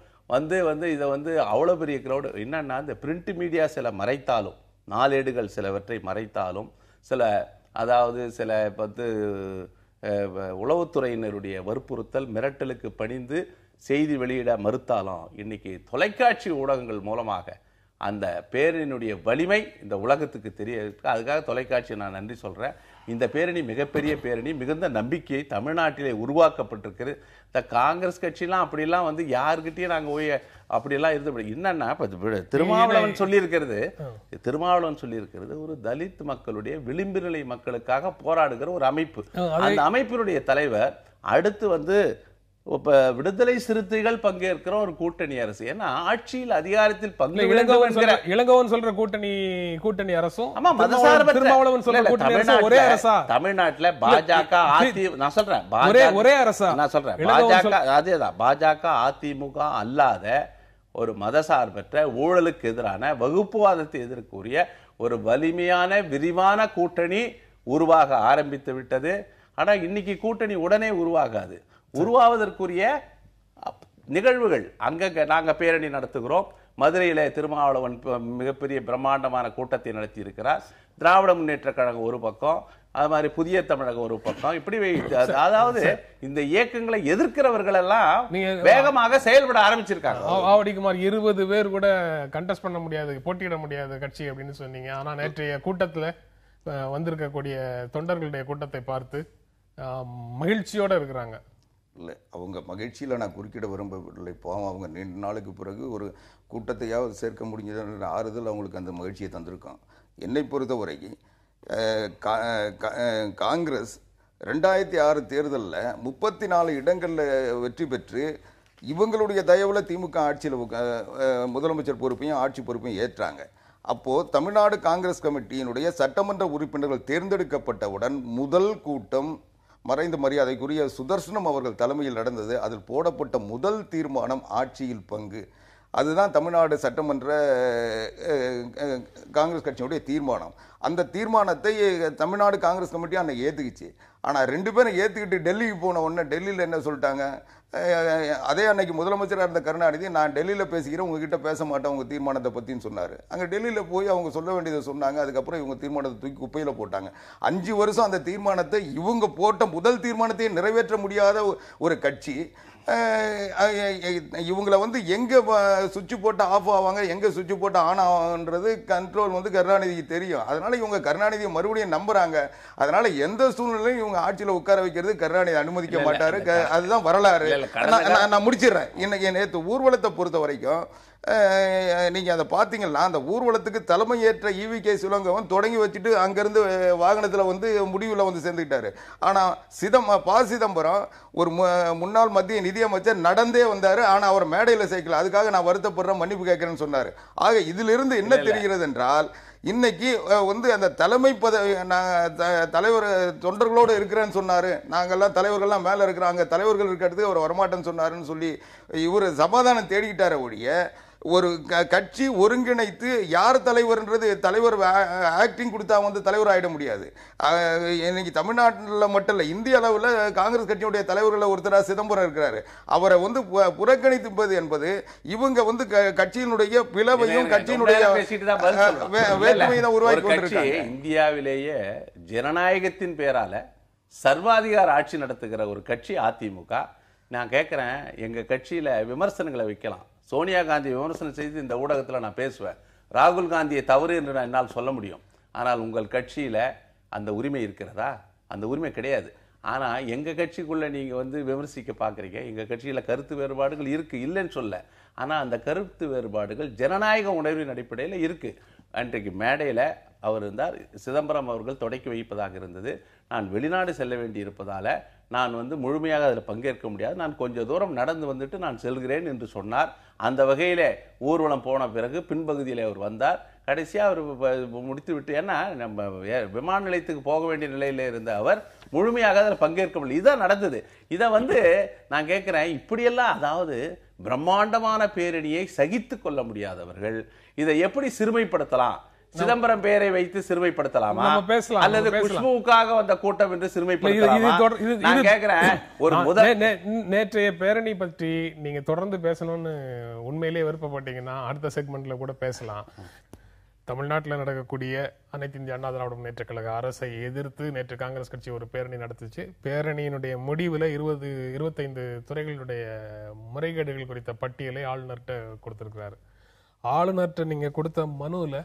இதை அவ்வளவு பெரிய கிரவுட். என்னன்னா, இந்த பிரிண்ட் மீடியா சில மறைத்தாலும், நாளேடுகள் சிலவற்றை மறைத்தாலும், சில உளவுத்துறையினருடைய வற்புறுத்தல் மிரட்டலுக்கு பணிந்து செய்தி வெளியிட மறுத்தாலும், இன்னைக்கு தொலைக்காட்சி ஊடகங்கள் மூலமாக அந்த பேரணியினுடைய வலிமை இந்த உலகத்துக்கு தெரிய. அதுக்காக தொலைக்காட்சியை நான் நன்றி சொல்றேன். இந்த பேரணி மிகப்பெரிய பேரணி, மிகுந்த நம்பிக்கையை தமிழ்நாட்டிலே உருவாக்கப்பட்டிருக்கிறது. இந்த காங்கிரஸ் கட்சியெல்லாம் அப்படிலாம் யாருக்கிட்டையும் நாங்கள் அப்படியெல்லாம் இருந்து என்னன்னா, திருமாவளவன் சொல்லியிருக்கிறது ஒரு தலித் மக்களுடைய விளிம்பு நிலை மக்களுக்காக போராடுகிற ஒரு அமைப்பு. அந்த அமைப்பினுடைய தலைவர் அடுத்து விடுதலை சிறுத்தைகள் பங்கேற்கிற ஒரு கூட்டணி அரசு. ஏன்னா ஆட்சியில் அதிகாரத்தில் இளங்கோவன் சொல்ற கூட்டணி அரசும் ஒரே அரசா? தமிழ்நாட்டில் பாஜக நான் சொல்றேன் ஒரே அரசா? நான் சொல்றேன் பாஜக அதேதான். பாஜக அதிமுக அல்லாத ஒரு மதசார்பற்ற ஊழலுக்கு எதிரான வகுப்புவாதத்தை எதிர்க்கக்கூடிய ஒரு வலிமையான விரிவான கூட்டணி உருவாக ஆரம்பித்து விட்டது. ஆனா இன்னைக்கு கூட்டணி உடனே உருவாகாது. உருவாவதற்குரிய நிகழ்வுகள் அங்க நாங்க பேரணி நடத்துகிறோம். மதுரையில திருமாவளவன் மிகப்பெரிய பிரம்மாண்டமான கூட்டத்தை நடத்தி இருக்கிறார். திராவிட முன்னேற்ற கழகம் ஒரு பக்கம், அது மாதிரி புதிய தமிழகம் ஒரு பக்கம். இப்படி அதாவது இந்த இயக்கங்களை எதிர்க்கிறவர்கள் எல்லாம் வேகமாக செயல்பட ஆரம்பிச்சிருக்காங்க. ஆவடிக்குமார் 20 பேர் கூட கண்டெஸ்ட் பண்ண முடியாது, போட்டியிட முடியாது கட்சி அப்படின்னு சொன்னீங்க. ஆனா நேற்றைய கூட்டத்துல வந்திருக்கக்கூடிய தொண்டர்களுடைய கூட்டத்தை பார்த்து மகிழ்ச்சியோட இருக்கிறாங்க. இல்லை, அவங்க மகிழ்ச்சியில் நான் குறுக்கிட விரும்பவில்லை. போவோம், அவங்க நீண்ட நாளுக்கு பிறகு ஒரு கூட்டத்தையாவது சேர்க்க முடிஞ்சதுன்ற ஆறுதல் அவங்களுக்கு அந்த மகிழ்ச்சியை தந்திருக்கோம். என்னை பொறுத்தவரைக்கும் காங்கிரஸ் 2006 தேர்தலில் 34 இடங்களில் வெற்றி பெற்று இவங்களுடைய தயவில் திமுக ஆட்சியில் முதலமைச்சர் பொறுப்பையும் ஆட்சி பொறுப்பையும் ஏற்றாங்க. அப்போது தமிழ்நாடு காங்கிரஸ் கமிட்டியினுடைய சட்டமன்ற உறுப்பினர்கள் தேர்ந்தெடுக்கப்பட்டவுடன் முதல் கூட்டம் மறைந்த மரியாதைக்குரிய சுதர்சனம் அவர்கள் தலைமையில் நடந்தது. அதில் போடப்பட்ட முதல் தீர்மானம் ஆட்சியில் பங்கு. அதுதான் தமிழ்நாடு சட்டமன்ற காங்கிரஸ் கட்சியினுடைய தீர்மானம். அந்த தீர்மானத்தை தமிழ்நாடு காங்கிரஸ் கமிட்டி அன்னைக்கு ஏற்றுக்குச்சு. ஆனால் 2 பேரும் ஏற்றுக்கிட்டு டெல்லிக்கு போன உடனே டெல்லியில் என்ன சொல்லிட்டாங்க, அதே அன்னைக்கு முதலமைச்சராக இருந்த கருணாநிதி, நான் டெல்லியில் பேசிக்கிறேன், உங்ககிட்ட பேச மாட்டேன் உங்கள் தீர்மானத்தை பற்றின்னு சொன்னார். அங்கே டெல்லியில் போய் அவங்க சொல்ல வேண்டியதை சொன்னாங்க. அதுக்கப்புறம் இவங்க தீர்மானத்தை தூக்கி குப்பையில் போட்டாங்க. 5 வருஷம் அந்த தீர்மானத்தை, இவங்க போட்ட முதல் தீர்மானத்தையே நிறைவேற்ற முடியாத ஒரு கட்சி, இவங்களை வந்து எங்கே சுவிட்ச் போட்டு ஆஃப் ஆவாங்க, எங்கே சுவிட்ச் போட்டு ஆன் ஆகுன்றது கண்ட்ரோல் வந்து கருணாநிதிக்கு தெரியும். அதனால இவங்க கருணாநிதியை மறுபடியும் நம்புறாங்க. அதனால எந்த சூழ்நிலையும் இவங்க ஆட்சியில் உட்கார வைக்கிறது கருணாநிதி அனுமதிக்க மாட்டாரு. அதுதான் வரலாறு. நான் முடிச்சிடுறேன். இன்னைக்கு நேற்று ஊர்வலத்தை பொறுத்த வரைக்கும் நீங்க அதை பார்த்தீங்கன்னா, அந்த ஊர்வலத்துக்கு தலைமை ஏற்ற ஈவி.கே. சிலங்கவன் தொடங்கி வச்சுட்டு அங்கிருந்து வாகனத்தில் வந்து முடிவில் வந்து சேர்ந்துக்கிட்டாரு. ஆனால் ப. சிதம்பரம் ஒரு முன்னாள் மத்திய நிதியமைச்சர் நடந்தே வந்தாரு. ஆனால் அவர் மேடையில் சேர்க்கல. அதுக்காக நான் வருத்தப்படுறேன், மன்னிப்பு கேட்கிறேன்னு சொன்னார். ஆக இதிலிருந்து என்ன தெரிகிறது என்றால், இன்னைக்கு வந்து அந்த தலைமை பதவி, தலைவர் தொண்டர்களோடு இருக்கிறேன்னு சொன்னாரு, நாங்கெல்லாம் தலைவர்கள்லாம் மேலே இருக்கிறாங்க, தலைவர்கள் இருக்கிறதுக்கு அவர் வரமாட்டேன்னு சொன்னாருன்னு சொல்லி இவர் சமாதானம் தேடிக்கிட்டார ஒழிய, ஒரு கட்சி ஒருங்கிணைத்து யார் தலைவர்ன்றது, தலைவர் ஆக்டிங் கொடுத்தா வந்து தலைவர் ஆகிட முடியாது. இன்னைக்கு தமிழ்நாட்டில் மட்டும் இல்லை, இந்திய அளவில் காங்கிரஸ் கட்சியுடைய தலைவர்களில் ஒருத்தராக சிதம்பரம் இருக்கிறாரு. அவரை வந்து புறக்கணிப்பது என்பது இவங்க வந்து கட்சியினுடைய பிளவையும் கட்சியினுடைய வேற்றுமையை தான் உருவாக்கி கொண்டிருக்காங்க. இந்தியாவிலேயே ஜனநாயகத்தின் பேரால சர்வாதிகார ஆட்சி நடத்துகிற ஒரு கட்சி அதிமுக. நான் கேட்கிறேன், எங்க கட்சியில விமர்சனங்களை வைக்கலாம், சோனியா காந்தி விமர்சனம் செய்து இந்த ஊடகத்தில் நான் பேசுவேன், ராகுல் காந்தியை தவறு என்று நான் என்னால் சொல்ல முடியும். ஆனால் உங்கள் கட்சியில அந்த உரிமை இருக்கிறதா? அந்த உரிமை கிடையாது. ஆனா எங்க கட்சிக்குள்ள நீங்க வந்து விமர்சிக்க பாக்குறீங்க. எங்க கட்சியில கருத்து வேறுபாடுகள் இருக்கு, இல்லைன்னு சொல்ல. ஆனா அந்த கருத்து வேறுபாடுகள் ஜனநாயக உணர்வின் அடிப்படையில் இருக்கு. அன்றைக்கு மேடையில அவர் இருந்தார், சிதம்பரம் அவர்கள் தொடக்கி வைப்பதாக இருந்தது. நான் வெளிநாடு செல்ல வேண்டி இருப்பதால நான் வந்து முழுமையாக அதில் பங்கேற்க முடியாது, நான் கொஞ்சம் தூரம் நடந்து வந்துட்டு நான் செல்கிறேன் என்று சொன்னார். அந்த வகையிலே ஊர்வலம் போன பிறகு பின்பகுதியில் அவர் வந்தார். கடைசியாக அவர் முடித்து விட்டு, ஏன்னா நம்ம விமான நிலையத்துக்கு போக வேண்டிய நிலையில் இருந்த அவர் முழுமையாக அதில் பங்கேற்க முடியல. இதான் நடந்தது. இதை வந்து நான் கேட்குறேன், இப்படியெல்லாம், அதாவது பிரம்மாண்டமான பேரணியை சகித்து கொள்ள முடியாதவர்கள் இதை எப்படி சிறுமைப்படுத்தலாம்? சிதம்பரம் பெயரை வைத்து சிறுமைப்படுத்தலாமா, அல்லது குஷ்புவுக்காக வந்த கூட்டம் என்று சிறுமைப்படுத்தலாமா? நான் கேக்குறேன், ஒரு நேற்றைய பேரணி பற்றி நீங்க தொடர்ந்து பேசணும்னு உண்மையிலேயே விருப்பப்பட்டீங்கன்னா அடுத்த செக்மெண்ட்ல கூட பேசலாம். தமிழ்நாட்டில் நடக்கக்கூடிய அனைத்து இந்திய அண்ணா திராவிட முன்னேற்றக் கழக அரசை எதிர்த்து நேற்று காங்கிரஸ் கட்சி ஒரு பேரணி நடத்துச்சு. பேரணியினுடைய முடிவில் 25 துறைகளுடைய முறைகேடுகள் குறித்த பட்டியலை ஆளுநர்கிட்ட கொடுத்திருக்கிறாரு. ஆளுநர்கிட்ட நீங்க கொடுத்த மனுவில்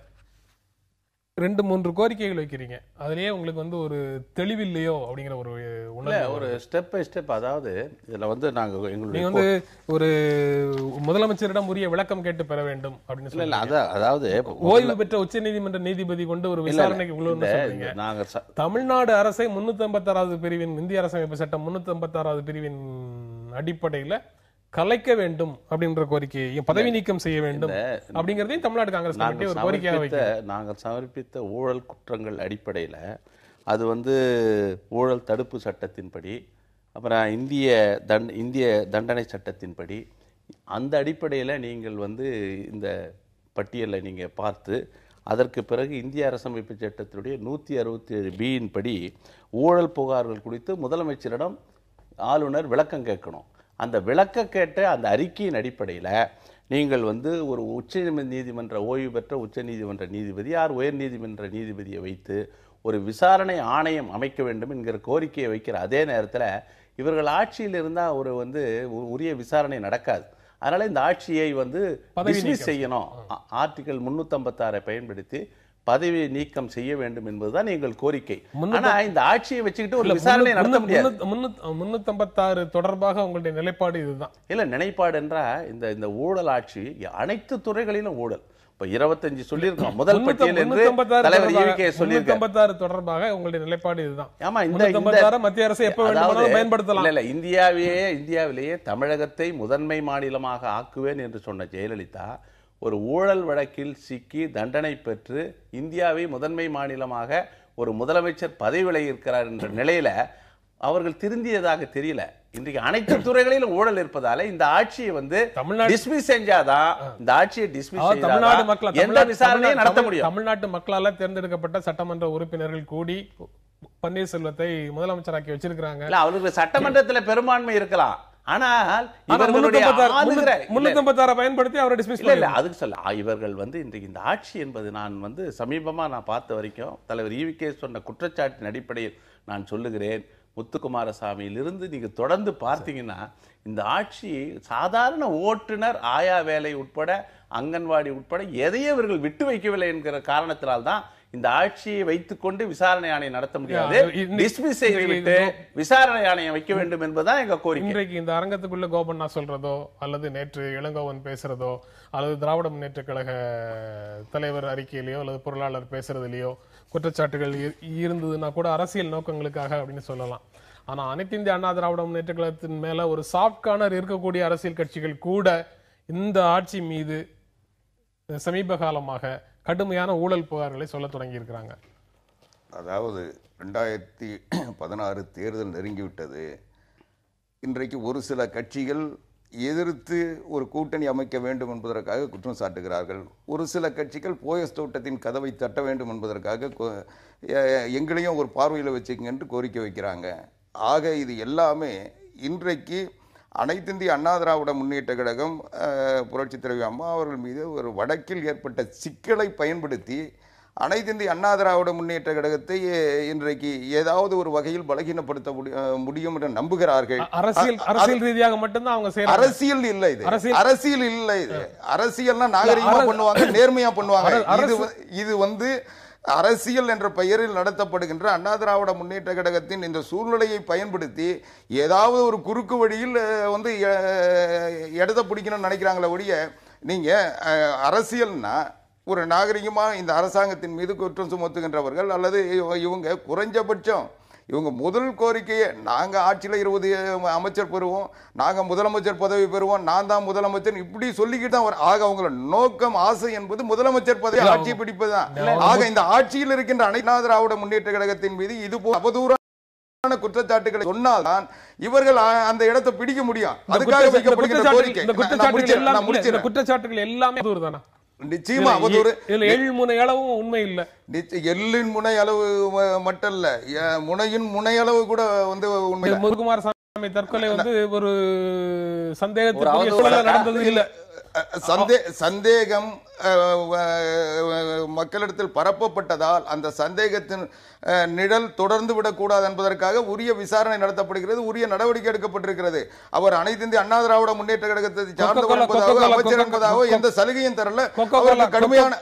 2-3 கோரிக்கைகள் வைக்கிறீங்க. அதுலயே உங்களுக்கு வந்து ஒரு தெளிவில்லையோ அப்படிங்கிற ஒரு ஒரு ஸ்டெப் பை ஸ்டெப். அதாவது இதுல வந்து நாங்க நீங்க வந்து ஒரு முதலமைச்சரிடம் உரிய விளக்கம் கேட்டு பெற வேண்டும் அப்படின்னு சொல்லி, அதாவது ஓய்வு பெற்ற உச்ச நீதிமன்ற நீதிபதி கொண்டு ஒரு விசாரணைக்கு சொல்றீங்க. தமிழ்நாடு அரசை 356வது பிரிவின், இந்திய அரசமைப்பு சட்டம் 356வது பிரிவின் அடிப்படையில கலைக்க வேண்டும் அப்படின்ற கோரிக்கையை, பதவி நீக்கம் செய்ய வேண்டும் அப்படிங்கறதையும் தமிழ்நாடு காங்கிரஸ் கமிட்டி ஒரு கோரிக்கையாக வைக்கிறது. நாங்கள் சமர்ப்பித்த ஊழல் குற்றங்கள் அடிப்படையில், அது வந்து ஊழல் தடுப்பு சட்டத்தின்படி, அப்புறம் இந்திய தண்டனை சட்டத்தின்படி, அந்த அடிப்படையில் நீங்கள் வந்து இந்த பட்டியலை நீங்கள் பார்த்து, அதற்கு பிறகு இந்திய அரசமைப்பு சட்டத்தினுடைய 167B படி ஊழல் புகார்கள் குறித்து முதலமைச்சரிடம் ஆளுநர் விளக்கம் கேட்கணும். அந்த விளக்க கேட்ட அந்த அறிக்கையின் அடிப்படையில் நீங்கள் வந்து ஒரு உச்ச நீதிமன்ற ஓய்வு பெற்ற உச்ச நீதிமன்ற நீதிபதி, உயர் நீதிமன்ற நீதிபதியை வைத்து ஒரு விசாரணை ஆணையம் அமைக்க வேண்டும் என்கிற கோரிக்கையை வைக்கிற அதே நேரத்தில் இவர்கள் ஆட்சியில் இருந்தால் ஒரு வந்து உரிய விசாரணை நடக்காது. அதனால இந்த ஆட்சியை வந்து டிஸ்மிஸ் செய்யணும், ஆர்டிகல் 356 பயன்படுத்தி பதவி நீக்கம் செய்ய வேண்டும் என்பதுதான் எங்கள் கோரிக்கை. ஆனா இந்த ஆட்சியை வச்சுக்கிட்டு ஒரு விசாரணை நடத்த முடியாது. 356 தொடர்பாக உங்களுடைய நிலைப்பாடு இதுதான் இல்ல? நிலைப்பாடு என்றா இந்த ஊழல் ஆட்சி அனைத்து துறைகளிலும் ஊழல். இப்ப 25 சொல்லியிருக்கோம் முதல் பட்டியல் என்று தலைவர் ஈவி.கே. சொல்லியிருக்கார். 356 தொடர்பாக உங்களுடைய நிலைப்பாடு இதுதான். ஆமா, இந்த மத்திய அரசு எப்ப வேண்டுமானாலும் பயன்படுத்தலாம். இல்ல, இந்தியாவிலேயே தமிழகத்தை முதன்மை மாநிலமாக ஆக்குவேன் என்று சொன்ன ஜெயலலிதா ஒரு ஊழல் வழக்கில் சிக்கி தண்டனை பெற்று இந்தியாவை முதன்மை மாநிலமாக ஒரு முதலமைச்சர் பதவி விலகி இருக்கிறார் என்ற நிலையில அவர்கள் திருந்தியதாக தெரியல. இன்றைக்கு அனைத்து துறைகளிலும் ஊழல் இருப்பதால இந்த ஆட்சியை வந்து டிஸ்மிஸ் செஞ்சாதான், இந்த ஆட்சியை டிஸ்மிஸ் செய்தாதான் எந்த விசாரணையும் நடத்த முடியும். தமிழ்நாட்டு மக்களால் தேர்ந்தெடுக்கப்பட்ட சட்டமன்ற உறுப்பினர்கள் கூடி பன்னீர்செல்வத்தை முதலமைச்சராக்கி வச்சிருக்காங்க. அவர்களுக்கு சட்டமன்றத்தில் பெரும்பான்மை இருக்கலாம், ஆனால் பயன்படுத்தி அவரை டிஸ்மிஸ் இல்ல அதுக்கு சொல்ல இவர்கள் வந்து இன்றைக்கு இந்த ஆட்சி என்பது நான் வந்து சமீபமா நான் பார்த்த வரைக்கும் தலைவர் ஈவிகே சொன்ன குற்றச்சாட்டின் அடிப்படையில் நான் சொல்லுகிறேன், முத்துக்குமாரசாமியிலிருந்து நீங்க தொடர்ந்து பார்த்தீங்கன்னா இந்த ஆட்சி சாதாரண ஓட்டுநர், ஆயா வேலை உட்பட, அங்கன்வாடி உட்பட எதையும் இவர்கள் விட்டு வைக்கவில்லை என்கிற காரணத்தினால்தான் இந்த ஆட்சியை வைத்துக்கொண்டு விசாரணை ஆணையம் நடத்த முடியாது, டிஸ்மிஸ் செய்துவிட்டு விசாரணை ஆணையம் வைக்க வேண்டும் என்பதுதான் எங்க கோரிக்கை. இன்றைக்கு இந்த அரங்கத்துக்குள்ள கோபண்ணா சொல்றதோ அல்லது நேற்று இளங்கோவன் பேசுறதோ அல்லது திராவிட முன்னேற்ற கழக தலைவர் அறிக்கையிலேயோ அல்லது பொருளாளர் பேசுறதுலயோ குற்றச்சாட்டுகள் இருந்ததுன்னா கூட அரசியல் நோக்கங்களுக்காக அப்படின்னு சொல்லலாம். ஆனா அனைத்து இந்திய அண்ணா திராவிட முன்னேற்ற கழகத்தின் மேல ஒரு சாஃப்ட் கார்னர் இருக்கக்கூடிய அரசியல் கட்சிகள் கூட இந்த ஆட்சி மீது சமீப காலமாக கடுமையான ஊழல் புகார்களை சொல்ல தொடங்கி இருக்கிறாங்க. அதாவது 2016 தேர்தல் நெருங்கிவிட்டது. இன்றைக்கு ஒரு சில கட்சிகள் எதிர்த்து ஒரு கூட்டணி அமைக்க வேண்டும் என்பதற்காக குற்றம் சாட்டுகிறார்கள். ஒரு சில கட்சிகள் போயஸ் தோட்டத்தின் கதவை தட்ட வேண்டும் என்பதற்காக எங்களையும் ஒரு பார்வையில் வச்சுக்கங்க என்று கோரிக்கை வைக்கிறாங்க. ஆக இது எல்லாமே இன்றைக்கு அனைத்திந்திய அண்ணா திராவிட முன்னேற்ற கழகம் புரட்சித் தலைவி அம்மா அவர்கள் மீது ஒரு வடக்கில் ஏற்பட்ட சிக்கலை பயன்படுத்தி அனைத்திந்திய அண்ணா திராவிட முன்னேற்ற கழகத்தை இன்றைக்கு ஏதாவது ஒரு வகையில் பலகீனப்படுத்த முடியும் என்று நம்புகிறார்கள். அரசியல் ரீதியாக மட்டும்தான் அவங்க அரசியல் இல்லை, இது அரசியல் இல்லை. இது அரசியல்னா நாகரிகமா பண்ணுவாங்க, நேர்மையா பண்ணுவாங்க. இது வந்து அரசியல் என்ற பெயரில் நடத்தப்படுகின்ற அண்ணா திராவிட முன்னேற்ற கழகத்தின் இந்த சூழ்நிலையை பயன்படுத்தி ஏதாவது ஒரு குறுக்கு வழியில் வந்து இடத்தை பிடிக்கணும்னு நினைக்கிறாங்களே ஒழிய, நீங்க அரசியல்னா ஒரு நாகரிகமா இந்த அரசாங்கத்தின் மீது குற்றம் சுமத்துகின்றவர்கள் அல்லது இவங்க குறைஞ்சபட்சம் இவங்க முதல் கோரிக்கையை நாங்க ஆட்சியில் 20 அமைச்சர் பெறுவோம், நாங்க முதலமைச்சர் பதவி பெறுவோம், நான் தான் முதலமைச்சர், இப்படி சொல்லிக்கிட்டு தான் ஆக அவங்களோட நோக்கம் ஆசை என்பது முதலமைச்சர் பதவி ஆட்சி பிடிப்பதுதான். ஆக இந்த ஆட்சியில் இருக்கின்ற அண்ணா திராவிட முன்னேற்ற கழகத்தின் மீது இது அவதூறான குற்றச்சாட்டுகளை சொன்னால்தான் இவர்கள் அந்த இடத்தை பிடிக்க முடியும். அதுக்காக வைக்கப்படுகிற கோரிக்கை. குற்றச்சாட்டுகள் எல்லாமே நிச்சயமா அவதூறு. எள்முனை அளவும் உண்மை இல்ல. எள்ளின் முனை அளவு மட்டும் இல்ல, முனையின் முனை அளவு கூட வந்து உண்மை. முத்துக்குமாரசாமி தற்கொலை வந்து ஒரு சந்தேகத்துக்கு நடந்தது இல்ல. சந்தேகம் மக்களிடத்தில் பரப்பப்பட்டதால் அந்த சந்தேகத்தின் நிழல் தொடர்ந்து விடக்கூடாது என்பதற்காக உரிய விசாரணை நடத்தப்படுகிறது, உரிய நடவடிக்கை எடுக்கப்பட்டிருக்கிறது. அவர் அனைத்து இந்திய அண்ணா திராவிட முன்னேற்ற கழகத்தை சார்ந்தவர் என்பதாக, அமைச்சர் என்பதாக எந்த சலுகையும் தரல. கடுமையான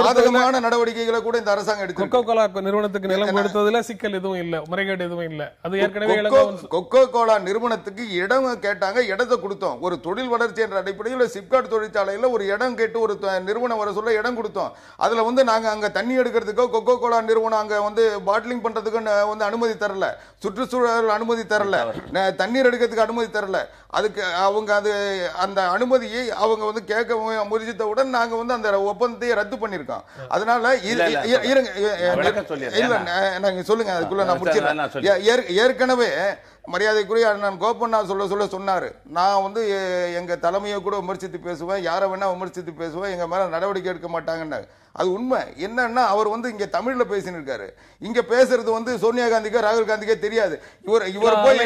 பாதகமான நடவடிக்கைகளை கூட இந்த அரசாங்கம் எடுத்து கொக்கோ கோலா நிறுவனத்துக்கு நிலம் கொடுத்ததுல சிக்கல் எதுவும் இல்ல, முறைகேடு எதுவும் இல்ல. அது ஏற்கனவே கொக்கோ கோலா நிறுவனத்துக்கு இடம் கேட்டாங்க, இடத்தை கொடுத்தோம். ஒரு தொழில் வளர்ச்சி என்ற அடிப்படையில் சிப்காட் தொழிற்சாலையில் ஒரு இடம் கேட்டு ஒரு நிறுவனம் வர சொல்ல இடம் கொடுத்தோம். அதுல வந்து நாங்க அங்க தண்ணி எடுக்கிறதுக்கோ கொக்கோ கோலா நிறுவனம் அங்க வந்து பாட்டிலிங் பண்றதுக்கு வந்து அனுமதி தரல, சுற்றுச்சூழல் அனுமதி தரல, தண்ணீர் எடுக்கிறதுக்கு அனுமதி தரல. அதுக்கு அவங்க அந்த அனுமதியை அவங்க வந்து கேட்க முயற்சித்தவுடன் நாங்க வந்து அந்த ஒப்பந்தத்தை ரத்து பண்ணிருக்கோம். அதனால நாங்க சொல்லுங்க, அதுக்குள்ள நான் முடிச்சிடறேன். ஏற்கனவே மரியாதைக்குரிய நான் கோபண்ணா சொன்னாரு, நான் வந்து எங்க தலைமையை கூட விமர்சித்து பேசுவேன், யாரை வேணா விமர்சித்து பேசுவேன், எங்க மேல நடவடிக்கை எடுக்க மாட்டாங்கன்னு. அது உண்மை. என்னன்னா அவர் வந்து இங்க தமிழ்ல பேசினிருக்காரு, இங்க பேசுறது வந்து சோனியா காந்திக்கோ ராகுல் காந்திக்கோ தெரியாது. இவர் போய்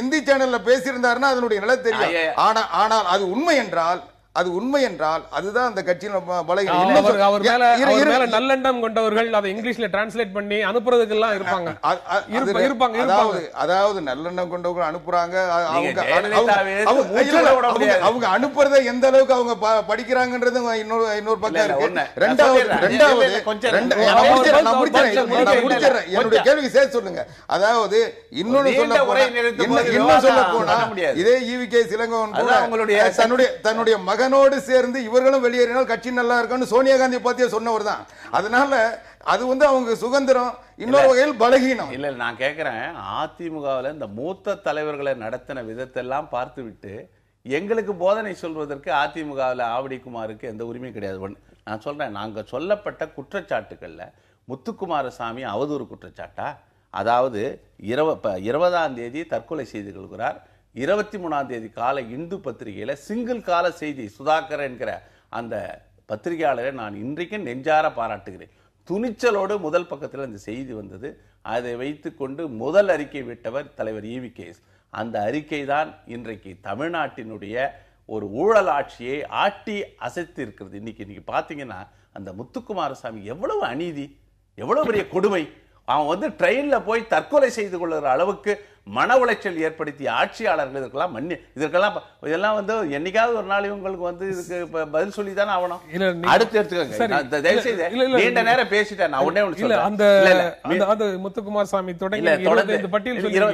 இந்தி சேனல்ல பேசியிருந்தாருன்னா அதனுடைய நிலை தெரியும். ஆனால் அது உண்மை என்றால் அதுதான் அந்த கட்சியின் பலகீனம். நல்லெண்ணம் கொண்டவர்கள் அதை இங்கிலீஷ்ல டிரான்ஸ்லேட் பண்ணி அனுப்புறதுக்கு எல்லாம் இருப்பாங்க. அதாவது நல்லெண்ணம் கொண்டவர்கள் அனுப்புறாங்க. அவங்க அனுப்புறதை எந்த அளவுக்கு அவங்க படிக்கிறாங்கன்றது இன்னொரு பக்கம் இருக்கு. என்னுடைய கேள்வி சேர்த்து சொல்லுங்க. அதாவது இன்னொன்னு சொல்ல போனா இதே ஈவிகே இளங்கோவன் கூட தன்னுடைய மகன் சேர்ந்து இவர்களும் வெளியேறினால் கட்சி நல்லா இருக்குன்னு சோனியா காந்தி பத்தியே சொன்னவர் தான். அதனால அது வந்து அவங்க சுதந்திரம், இன்னொரு வகையில் பலகீனம் இல்ல. நான் கேட்கிறேன், அதிமுகவில் இந்த மூத்த தலைவர்களை நடத்தின விதத்தெல்லாம் பார்த்து விட்டு எங்களுக்கு போதனை சொல்வதற்கு அதிமுகவில் ஆவடி குமாருக்கு எந்த உரிமையும் கிடையாது. நான் சொல்றேன், நாங்க சொல்லப்பட்ட குற்றச்சாட்டுகள்ல முத்துக்குமாரசாமி அவதூறு குற்றச்சாட்டா? அதாவது 20ஆம் தேதி தற்கொலை செய்து கொள்கிறார். 23ஆம் தேதி காலை இந்து பத்திரிகையில சிங்கிள் கால செய்தி சுதாகர் என்கிற அந்த பத்திரிகையாளரை நான் இன்றைக்கும் நெஞ்சார பாராட்டுகிறேன். துணிச்சலோடு முதல் பக்கத்தில் அந்த செய்தி வந்தது. அதை வைத்துக்கொண்டு முதல் அறிக்கை விட்டவர் தலைவர் EVKS. அந்த அறிக்கை தான் இன்றைக்கு தமிழ்நாட்டினுடைய ஒரு ஊழல் ஆட்சியை ஆட்டி அசைத்து இருக்கிறது. இன்னைக்கு பாத்தீங்கன்னா அந்த முத்துக்குமாரசாமி எவ்வளவு அநீதி, எவ்வளவு பெரிய கொடுமை. அவன் வந்து ட்ரெயின்ல போய் தற்கொலை செய்து கொள்ளுற அளவுக்கு மன உளைச்சல் ஏற்படுத்திய ஆட்சியாளர்கள் இதெல்லாம் வந்து என்னைக்காவது ஒரு நாள் இவங்களுக்கு வந்து இதுக்கு பதில் சொல்லி தானே ஆகணும். அடுத்து எடுத்துக்கோங்க, தயவு செய்து நீண்ட நேரம் பேசிட்டேன். நான் உடனே அந்த முத்துக்குமாரசாமி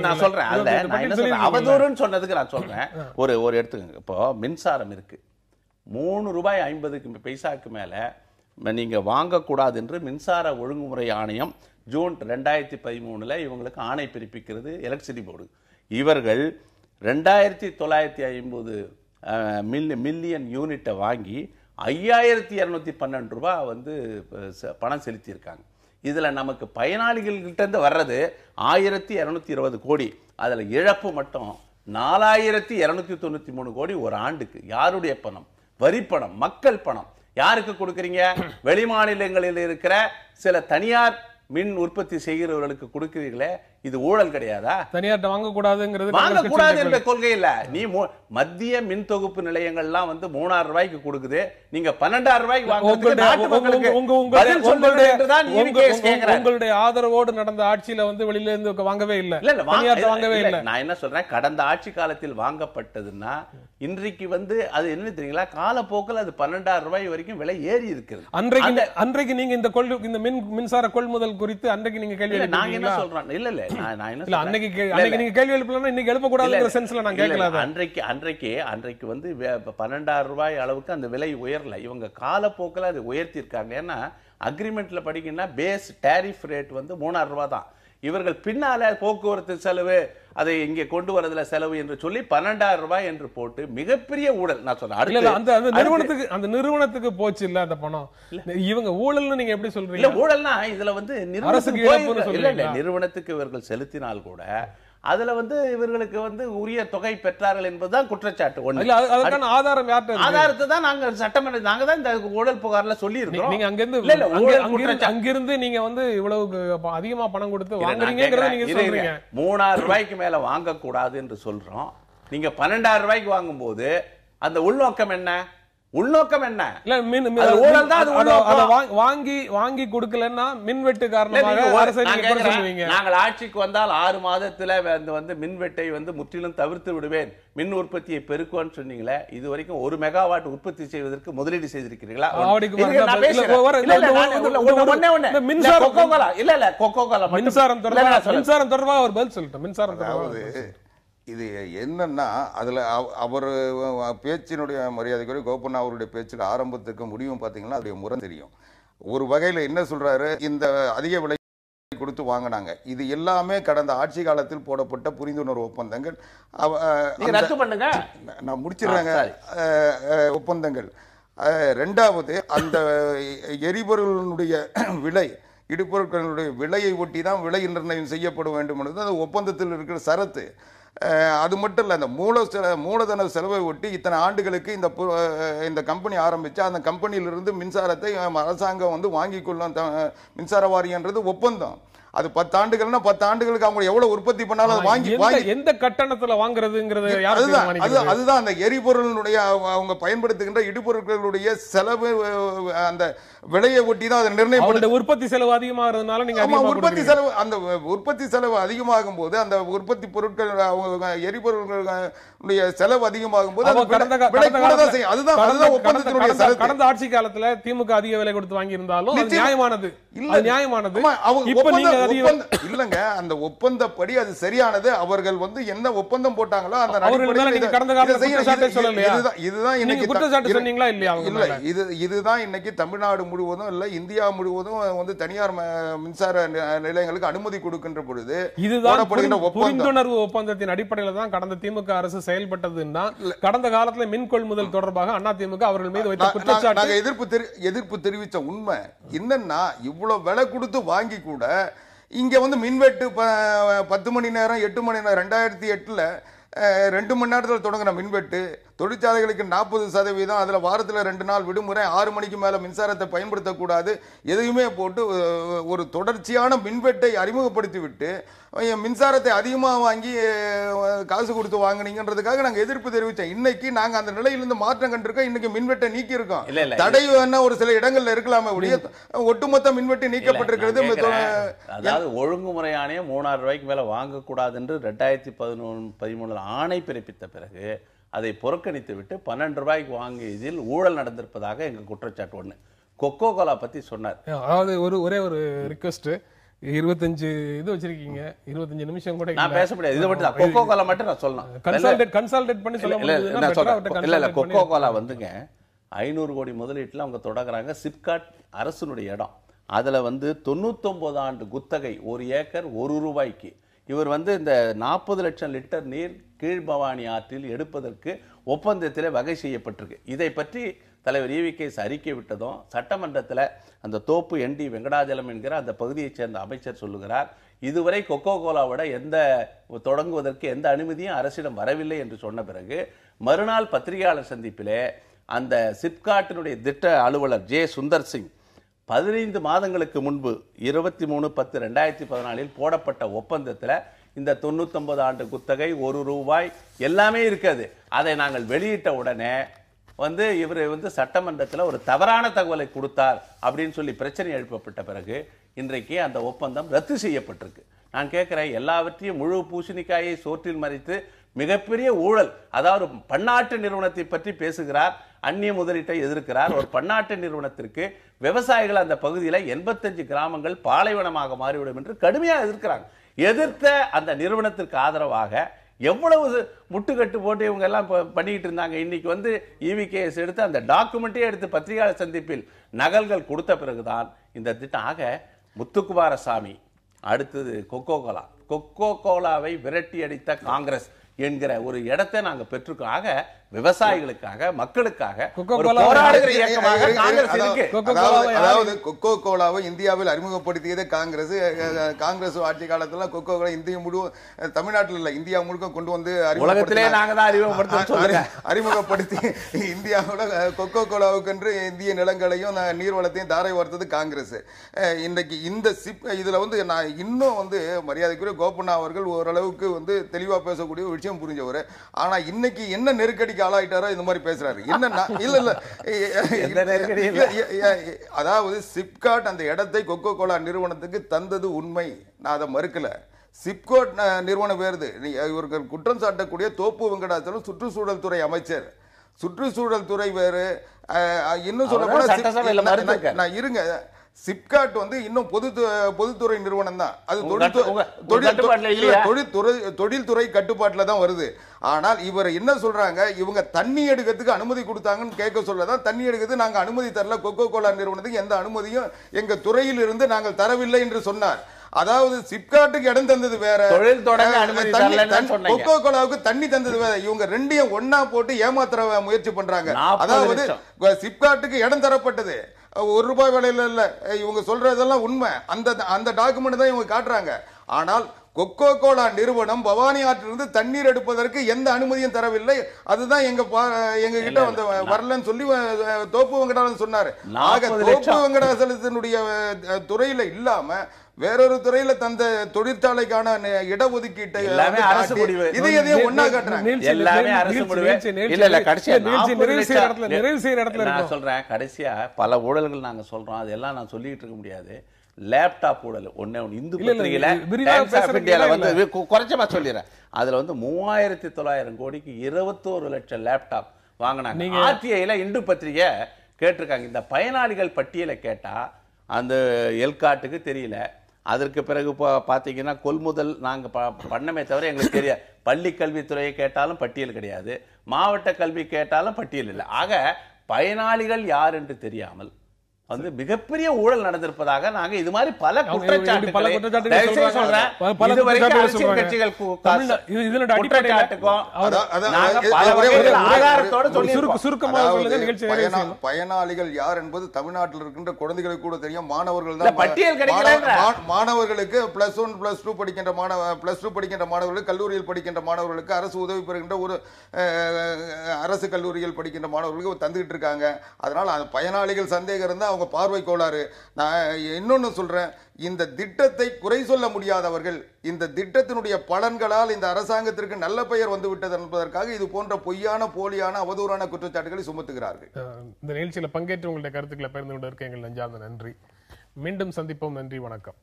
நான் சொல்றேன் அவதூறுன்னு சொன்னதுக்கு நான் சொல்றேன். ஒரு எடுத்துக்கோங்க. இப்போ மின்சாரம் இருக்கு, ₹3.50 மேல நீங்க வாங்கக்கூடாது என்று மின்சார ஒழுங்குமுறை ஆணையம் ஜூன் 2013 இவங்களுக்கு ஆணை பிறப்பிக்கிறது எலக்ட்ரிசிட்டி போர்டு. இவர்கள் 2950 மில்லியன் யூனிட்டை வாங்கி ₹5212 வந்து பணம் செலுத்தியிருக்காங்க. இதுல நமக்கு பயனாளிகள் கிட்ட இருந்து வர்றது 1220 கோடி. அதுல இழப்பு மட்டும் 4293 கோடி ஒரு ஆண்டுக்கு. யாருடைய பணம்? வரி பணம், மக்கள் பணம். யாருக்கு கொடுக்கறீங்க? வெளி மாநிலங்களில் இருக்கிற சில தனியார் மின் உற்பத்தி செய்கிறவர்களுக்கு கொடுக்கிறீர்களே, இது ஊழல் கிடையாதா? தனியார்ட்ட வாங்கக்கூடாதுங்கிறது வாங்கக்கூடாது என்ற கொள்கை இல்ல. நீ மத்திய மின் தொகுப்பு நிலையங்கள்லாம் வந்து ₹3000 கொடுக்குது, நீங்க ₹12000 உங்களுடைய ஆதரவோடு நடந்த ஆட்சியில வந்து வெளியில இருந்து வாங்கவே இல்ல. வாங்கவே இல்ல. நான் என்ன சொல்றேன், கடந்த ஆட்சி காலத்தில் வாங்கப்பட்டதுன்னா இன்றைக்கு வந்து அது என்ன தெரியுங்களா, காலப்போக்கில் அது ₹12000 வரைக்கும் விலை ஏறி இருக்கிறது. அன்றைக்கு நீங்க இந்த மின்சார கொள்முதல் குறித்து அன்றைக்கு நீங்க கேள்வி நான் என்ன சொல்றேன், இல்ல அன்றைக்கு நீங்க கேள்வி எழுப்பலாம், இன்னைக்கு எழுப்ப கூடாதுங்கிற சென்ஸ்ல நான் கேட்கல. அன்றைக்கு வந்து ₹12000 அளவுக்கு அந்த விலை உயரல. இவங்க காலப்போக்கில் அதை உயர்த்திருக்காங்க. ஏன்னா அக்ரிமெண்ட்ல படிக்கணும்னா பேஸ் டாரிஃப் ரேட் வந்து ₹3000 தான். இவர்கள் பின்னால போக்குவரத்து செலவு அதை இங்கே கொண்டு வரதுல செலவு என்று சொல்லி ₹12000 என்று போட்டு மிகப்பெரிய ஊழல். நான் சொல்றேன் அந்த நிறுவனத்துக்கு போச்சு இல்ல அந்த பணம். இவங்க ஊழல்னு நீங்க எப்படி சொல்றீங்க? இல்ல ஊழல்னா இதுல வந்து நிறுவனத்துக்கு இவர்கள் செலுத்தினால் கூட அதுல வந்து இவர்களுக்கு வந்து உரிய தொகை பெற்றார்கள் என்பதுதான் குற்றச்சாட்டு. அதுக்கான ஆதாரம் ஆதாரத்தை தான் நாங்க சட்டமன்ற நாங்க தான் இந்த ஊழல் புகார்ல சொல்லி இருக்கோம். நீங்க அங்கிருந்து நீங்க வந்து இவ்வளவு அதிகமா பணம் கொடுத்து வாங்குறீங்கங்கறத நீங்க சொல்றீங்க. ₹3000 மேல வாங்க கூடாது என்று சொல்றோம். நீங்க ₹12000 வாங்கும்போது அந்த உள்நோக்கம் என்ன? உள்நோக்கம் என்ன? வாங்கி கொடுக்கலன்னா மின்வெட்டு காரணமாக நாங்கள் ஆட்சிக்கு வந்தால் 6 மாதத்துல வந்து மின்வெட்டை வந்து முற்றிலும் தவிர்த்து விடுவேன், மின் உற்பத்தியை பெருக்குவான்னு சொன்னீங்களே. இது வரைக்கும் 1 மெகாவாட் உற்பத்தி செய்வதற்கு முதலீடு செய்திருக்கிறீங்களா? மின்சாரம் தொடர்பாக ஒரு பதில் சொல்லட்டும். மின்சாரம் இது என்னன்னா, அதில் அவர் பேச்சினுடைய மரியாதைக்குரிய கோபண்ணா அவருடைய பேச்சில் ஆரம்பத்துக்கு முடிவும் பார்த்தீங்கன்னா அதோடைய முறை தெரியும். ஒரு வகையில் என்ன சொல்றாரு, இந்த அதிக விலை கொடுத்து வாங்கினாங்க, இது எல்லாமே கடந்த ஆட்சி காலத்தில் போடப்பட்ட புரிந்துணர்வு ஒப்பந்தங்கள். நான் முடிச்சிடுறேங்க. ஒப்பந்தங்கள். ரெண்டாவது, அந்த எரிபொருளுடைய விலை, இடுபொருட்களுடைய விலையை ஒட்டி தான் விலை நிர்ணயம் செய்யப்பட வேண்டும் என்பது அந்த ஒப்பந்தத்தில் இருக்கிற சரத்து. அது மட்டும் இல்லை, அந்த மூலதன செலவை ஒட்டி இத்தனை ஆண்டுகளுக்கு இந்த கம்பெனி ஆரம்பிச்சு அந்த கம்பெனியிலிருந்து மின்சாரத்தை அரசாங்கம் வந்து வாங்கிக் கொள்ளும் மின்சார வாரியன்றது ஒப்பந்தம். அது 10 ஆண்டுகள்னா 10 ஆண்டுகளுக்கு அவங்க எவ்வளவு உற்பத்தி பண்ணாலும் அதை வாங்கி எந்த கட்டணத்துல வாங்குறதுங்கிறது அதுதான் அந்த எரிபொருளுடைய அவங்க பயன்படுத்துகின்ற இடுபொருட்களுடைய செலவு, அந்த விலையை ஒட்டி தான் அதை நிர்ணயம். உற்பத்தி செலவு அதிகமாகிறதுனால நீங்க உற்பத்தி செலவு, அந்த உற்பத்தி செலவு அதிகமாகும் போது அந்த உற்பத்தி பொருட்கள் அவங்க எரிபொருட்களுடைய செலவு அதிகமாகும் போது கடந்த ஆட்சி காலத்துல திமுக அதிக விலை கொடுத்து வாங்கி இருந்தாலும் நியாயமானது. இல்லங்க, அந்த ஒப்பந்தப்படி அது சரியானது. அவர்கள் வந்து என்ன ஒப்பந்தம் போட்டாங்களோ அந்த இதுதான் இன்னைக்கு தமிழ்நாடு முழுவதும் இல்ல இந்தியா முழுவதும் வந்து தனியார் மின்சார நிலையங்களுக்கு அனுமதி கொடுக்கின்ற பொழுது புரிந்துணர்வு ஒப்பந்தத்தின் அடிப்படையில் தான் கடந்த திமுக அரசு செயல்பட்டதுன்னா கடந்த காலத்துல மின் கொள்முதல் தொடர்பாக அதிமுக அவர்கள் மீது வைத்த குற்றச்சாட்டு எதிர்ப்பு தெரிவித்த உண்மை என்னன்னா, இவ்வளவு விலை கொடுத்து வாங்கி கூட இங்க வந்து மின்வெட்டு 10 மணி நேரம் 8 மணி நேரம் 2008ல் 2 மணி நேரத்தில் தொடங்கின மின்வெட்டு தொழிற்சாலைகளுக்கு 40%, அதுல வாரத்தில் 2 நாள் விடுமுறை, 6 மணிக்கு மேல மின்சாரத்தை பயன்படுத்தக்கூடாது, எதையுமே போட்டு ஒரு தொடர்ச்சியான மின்வெட்டை அறிமுகப்படுத்தி விட்டு மின்சாரத்தை அதிகமாக வாங்கி காசு கொடுத்து வாங்கினீங்கன்றதுக்காக நாங்க எதிர்ப்பு தெரிவிச்சோம். இன்னைக்கு நாங்க அந்த நிலையிலிருந்து மாற்றம் கண்டிருக்கோம். இன்னைக்கு மின்வெட்டை நீக்கி இருக்கோம். தடை வேணா ஒரு சில இடங்கள்ல இருக்கலாமே ஒழிய ஒட்டுமொத்த மின்வெட்டு நீக்கப்பட்டிருக்கிறது. அதாவது ஒழுங்குமுறை ஆணையம் 3000 ரூபாய்க்கு மேல வாங்கக்கூடாது என்று 2013 ஆணை பிறப்பித்த பிறகு அதை புறக்கணித்து விட்டு 12 ரூபாய்க்கு வாங்கியதில் ஊழல் நடந்திருப்பதாக எங்க குற்றச்சாட்டு. ஒண்ணு கொக்கோ கோலா பத்தி சொன்னார். அதாவது ஒரே ஒரு ரிக்வெஸ்ட், 25 இது வச்சிருக்கீங்க, 25 நிமிஷம் கூட நான் பேச முடியாது. இது மட்டும் கொக்கோ கோலா மட்டும் நான் சொல்லலாம். கன்சல்டேட் பண்ணி சொல்ல இல்ல கொக்கோ கோலா வந்துங்க 500 கோடி முதலீட்டுல அவங்க தொடங்குறாங்க. சிப்காட் அரசுனுடைய இடம். அதுல வந்து 99 ஆண்டு குத்தகை, 1 ஏக்கர் 1 ரூபாய்க்கு. இவர் வந்து இந்த 40 லட்சம் லிட்டர் நீர் கீழ்பவானி ஆற்றில் எடுப்பதற்கு ஒப்பந்தத்திலே வகை செய்யப்பட்டிருக்கு. இதை பற்றி தலைவர் EVKS அறிக்கை விட்டதும் சட்டமன்றத்தில் அந்த தோப்பு ND வெங்கடாஜலம் என்கிற அந்த பகுதியைச் சேர்ந்த அமைச்சர் சொல்லுகிறார், இதுவரை கொக்கோ கோலாவோட தொடங்குவதற்கு எந்த அனுமதியும் அரசிடம் வரவில்லை என்று சொன்ன பிறகு மறுநாள் பத்திரிகையாளர் சந்திப்பிலே அந்த சிப்காட்டினுடைய திட்ட அலுவலர் J. சுந்தர் சிங் 15 மாதங்களுக்கு முன்பு 23/10/2014 போடப்பட்ட ஒப்பந்தத்தில் இந்த 99 ஆண்டு குத்தகை 1 ரூபாய் எல்லாமே இருக்காது. அதை நாங்கள் வெளியிட்ட உடனே வந்து இவர் வந்து சட்டமன்றத்தில் ஒரு தவறான தகவலை கொடுத்தார் அப்படின்னு சொல்லி பிரச்சனை எழுப்பப்பட்ட பிறகு இன்றைக்கு அந்த ஒப்பந்தம் ரத்து செய்யப்பட்டிருக்கு. நான் கேட்கிறேன், எல்லாவற்றையும் முழு பூசணிக்காயை சோற்றில் மறைத்து மிகப்பெரிய ஊழல், அதாவது பன்னாட்டு நிறுவனத்தை பற்றி பேசுகிறார், அந்நிய முதலீட்டை எதிர்க்கிறார். ஒரு பன்னாட்டு நிறுவனத்திற்கு விவசாயிகள் அந்த பகுதியில் 85 கிராமங்கள் பாலைவனமாக மாறிவிடும் என்று கடுமையாக எதிர்க்கிறாங்க. எதிர்த்த அந்த நிறுவனத்திற்கு ஆதரவாக எவ்வளவு முட்டுக்கட்டு போட்டு இவங்க எல்லாம் பண்ணிட்டு இருந்தாங்க. இன்னைக்கு வந்து EVKS எடுத்து அந்த டாக்குமெண்ட்டே எடுத்து பத்திரிகையாளர் சந்திப்பில் நகல்கள் கொடுத்த பிறகுதான் இந்த திட்டம். ஆக முத்துக்குமாரசாமி, அடுத்தது கொக்கோ கோலாவை விரட்டி அடித்த காங்கிரஸ் என்கிற ஒரு இடத்தை நாங்க பெற்றிருக்கோம். ஆக விவசாயிகளுக்காக, மக்களுக்காக போராடுகிற இயக்கமாக காங்கிரஸ் இருக்கு. அதாவது கொக்கோ கோலாவை இந்தியாவில் அறிமுகப்படுத்தியதே காங்கிரஸ். காங்கிரஸ் ஆட்சி காலத்துல கொக்கோ கோலா இந்திய முழுவதும், தமிழ்நாட்டில் இல்ல இந்தியா முழுக்க கொண்டு வந்து உலகத்திலே நாங்க தான் அறிமுகப்படுத்தி இந்தியாவோட கொக்கோ கோலாவுக்கு என்று இந்திய நிலங்களையும் நீர்வளத்தையும் தாரை வார்த்தது காங்கிரஸ். இன்றைக்கு இந்த இதுல வந்து நான் இன்னும் வந்து மரியாதைக்குரிய கோபண்ணா அவர்கள் ஓரளவுக்கு வந்து தெளிவா பேசக்கூடிய ஒரு விஷயம் புரிஞ்சவர். ஆனா இன்னைக்கு என்ன நெருக்கடிக்கு ஆளாயிட்டாரோ இந்த மாதிரி பேசுறாரு. என்னன்னா இல்ல அதாவது சிப்காட் அந்த இடத்தை கொக்கோ கோலா நிறுவனத்துக்கு தந்தது உண்மை, நான் அதை மறுக்கல. சிப்காட் நிறுவனம் வேறுது. இவர்கள் குற்றம் சாட்டக்கூடிய தோப்பு வெங்கடாச்சலம் சுற்றுச்சூழல் துறை அமைச்சர், சுற்றுச்சூழல் துறை வேறு. இன்னும் சொல்ல போனா நான் இருங்க, சிப்காட் வந்து இன்னும் பொதுத்துறை நிறுவனம் தான். அது தொழில்துறை கட்டுப்பாட்டில் தான் வருது. ஆனால் இவர் என்ன சொல்றாங்க, இவங்க தண்ணி எடுக்கிறதுக்கு அனுமதி கொடுத்தாங்கன்னு கேட்க சொல்லதான் தண்ணி எடுக்கிறது நாங்க அனுமதி தரல, கொக்கோ கோலா நிறுவனத்துக்கு எந்த அனுமதியும் எங்க துறையில் இருந்து நாங்கள் தரவில்லை என்று சொன்னார். அதாவது சிப்காட்டுக்கு இடம் தந்தது வேற, கொக்கோ கோலாவுக்கு தண்ணி தந்தது வேற. இவங்க ரெண்டையும் ஒன்னா போட்டு ஏமாத்துற முயற்சி பண்றாங்க. அதாவது சிப்காட்டுக்கு இடம் தரப்பட்டது 1 ரூபாய் விலையில இல்ல, இவங்க சொல்றதெல்லாம் உண்மை. அந்த டாக்குமெண்ட் தான் இவங்க காட்டுறாங்க. ஆனால் கொக்கோ கோலா நிறுவனம் பவானி ஆற்றிலிருந்து தண்ணீர் எடுப்பதற்கு எந்த அனுமதியும் தரவில்லை. அதுதான் எங்க கிட்ட வந்து வரலன்னு சொல்லி தோப்பு வெங்கடாசலம் சொன்னாரு. ஆக தோப்பு வெங்கடாசலத்தினுடைய துறையில இல்லாம வேறொரு துறையில தந்த தொழிற்சாலைக்கான இடஒதுக்கீட்டை இது எதையும் ஒன்னா காட்டுறாங்க. சொல்றேன், கடைசியா பல ஊழல்கள் நாங்க சொல்றோம், அதெல்லாம் நான் சொல்லிட்டு இருக்க முடியாது. லேப்டாப் ஊழல் ஒண்ணு இந்து பத்திரிகையில வந்து குறைச்சமா சொல்லிடுறேன். அதுல வந்து 3900 கோடிக்கு 21 லட்சம் லேப்டாப் வாங்கினாங்க. RTIல இந்து பத்திரிகை கேட்டிருக்காங்க. இந்த பயனாளிகள் பட்டியலை கேட்டா அந்த எல்காட்டுக்கு தெரியல. அதற்கு பிறகு பாத்தீங்கன்னா கொள்முதல் நாங்க பண்ணமே தவிர எங்களுக்கு தெரியாது. பள்ளி கல்வித்துறையை கேட்டாலும் பட்டியல் கிடையாது, மாவட்ட கல்வி கேட்டாலும் பட்டியல் இல்லை. ஆக பயனாளிகள் யார் என்று தெரியாமல் வந்து மிகப்பெரிய ஊழல் நடந்திருப்பதாக நாங்க இது மாதிரி பல பல குற்றச்சாட்டுகள் குற்றச்சாட்டுகள் சொல்றாங்க. பல இது வரைக்கும் குற்றச்சாட்டுகள் அரசியல் சொல்றாங்க. கட்சிகள் இதனுடைய அடிப்படையில நாங்க பல வகையில் ஆதாரத்தோட சொல்லி சுருக்கமாக சொல்லுங்க, நிகழ்ச்சி நிறைவு செய்யணும். பயனாளிகள் யார் என்பது தமிழ்நாட்டில் இருக்கின்ற குழந்தைகளுக்கு கூட தெரியும். மாணவர்கள் இல்ல, பட்டியல் கிடைக்கலன்ற. மாணவர்களுக்கு +1 +2 படிக்கின்ற +2 படிக்கின்ற மாணவர்களுக்கு, கல்லூரியில் படிக்கின்ற மாணவர்களுக்கு, அரசு உதவி பெறுகின்ற ஒரு அரசு கல்லூரியில் படிக்கின்ற மாணவர்களுக்கு தந்துகிட்டு இருக்காங்க. அதனால அந்த பயனாளிகள் சந்தேகம் இருந்தா அவங்க பார்வை கோளாறு. நான் இன்னொன்னு சொல்றேன், இந்த திட்டத்தை குறை சொல்ல முடியாதவர்கள், இந்த திட்டத்தினுடைய பலன்களால் இந்த அரசாங்கத்திற்கு நல்ல பெயர் வந்து விட்டது என்பதற்காக இது போன்ற பொய்யான, போலியான, அவதூறான குற்றச்சாட்டுகளை சுமத்துகிறார்கள். இந்த நிகழ்ச்சியில பங்கேற்று உங்களுடைய கருத்துக்களை பகிர்ந்து கொண்டு இருக்க எங்கள் நெஞ்சார்ந்த நன்றி. மீண்டும் சந்திப்போம். நன்றி, வணக்கம்.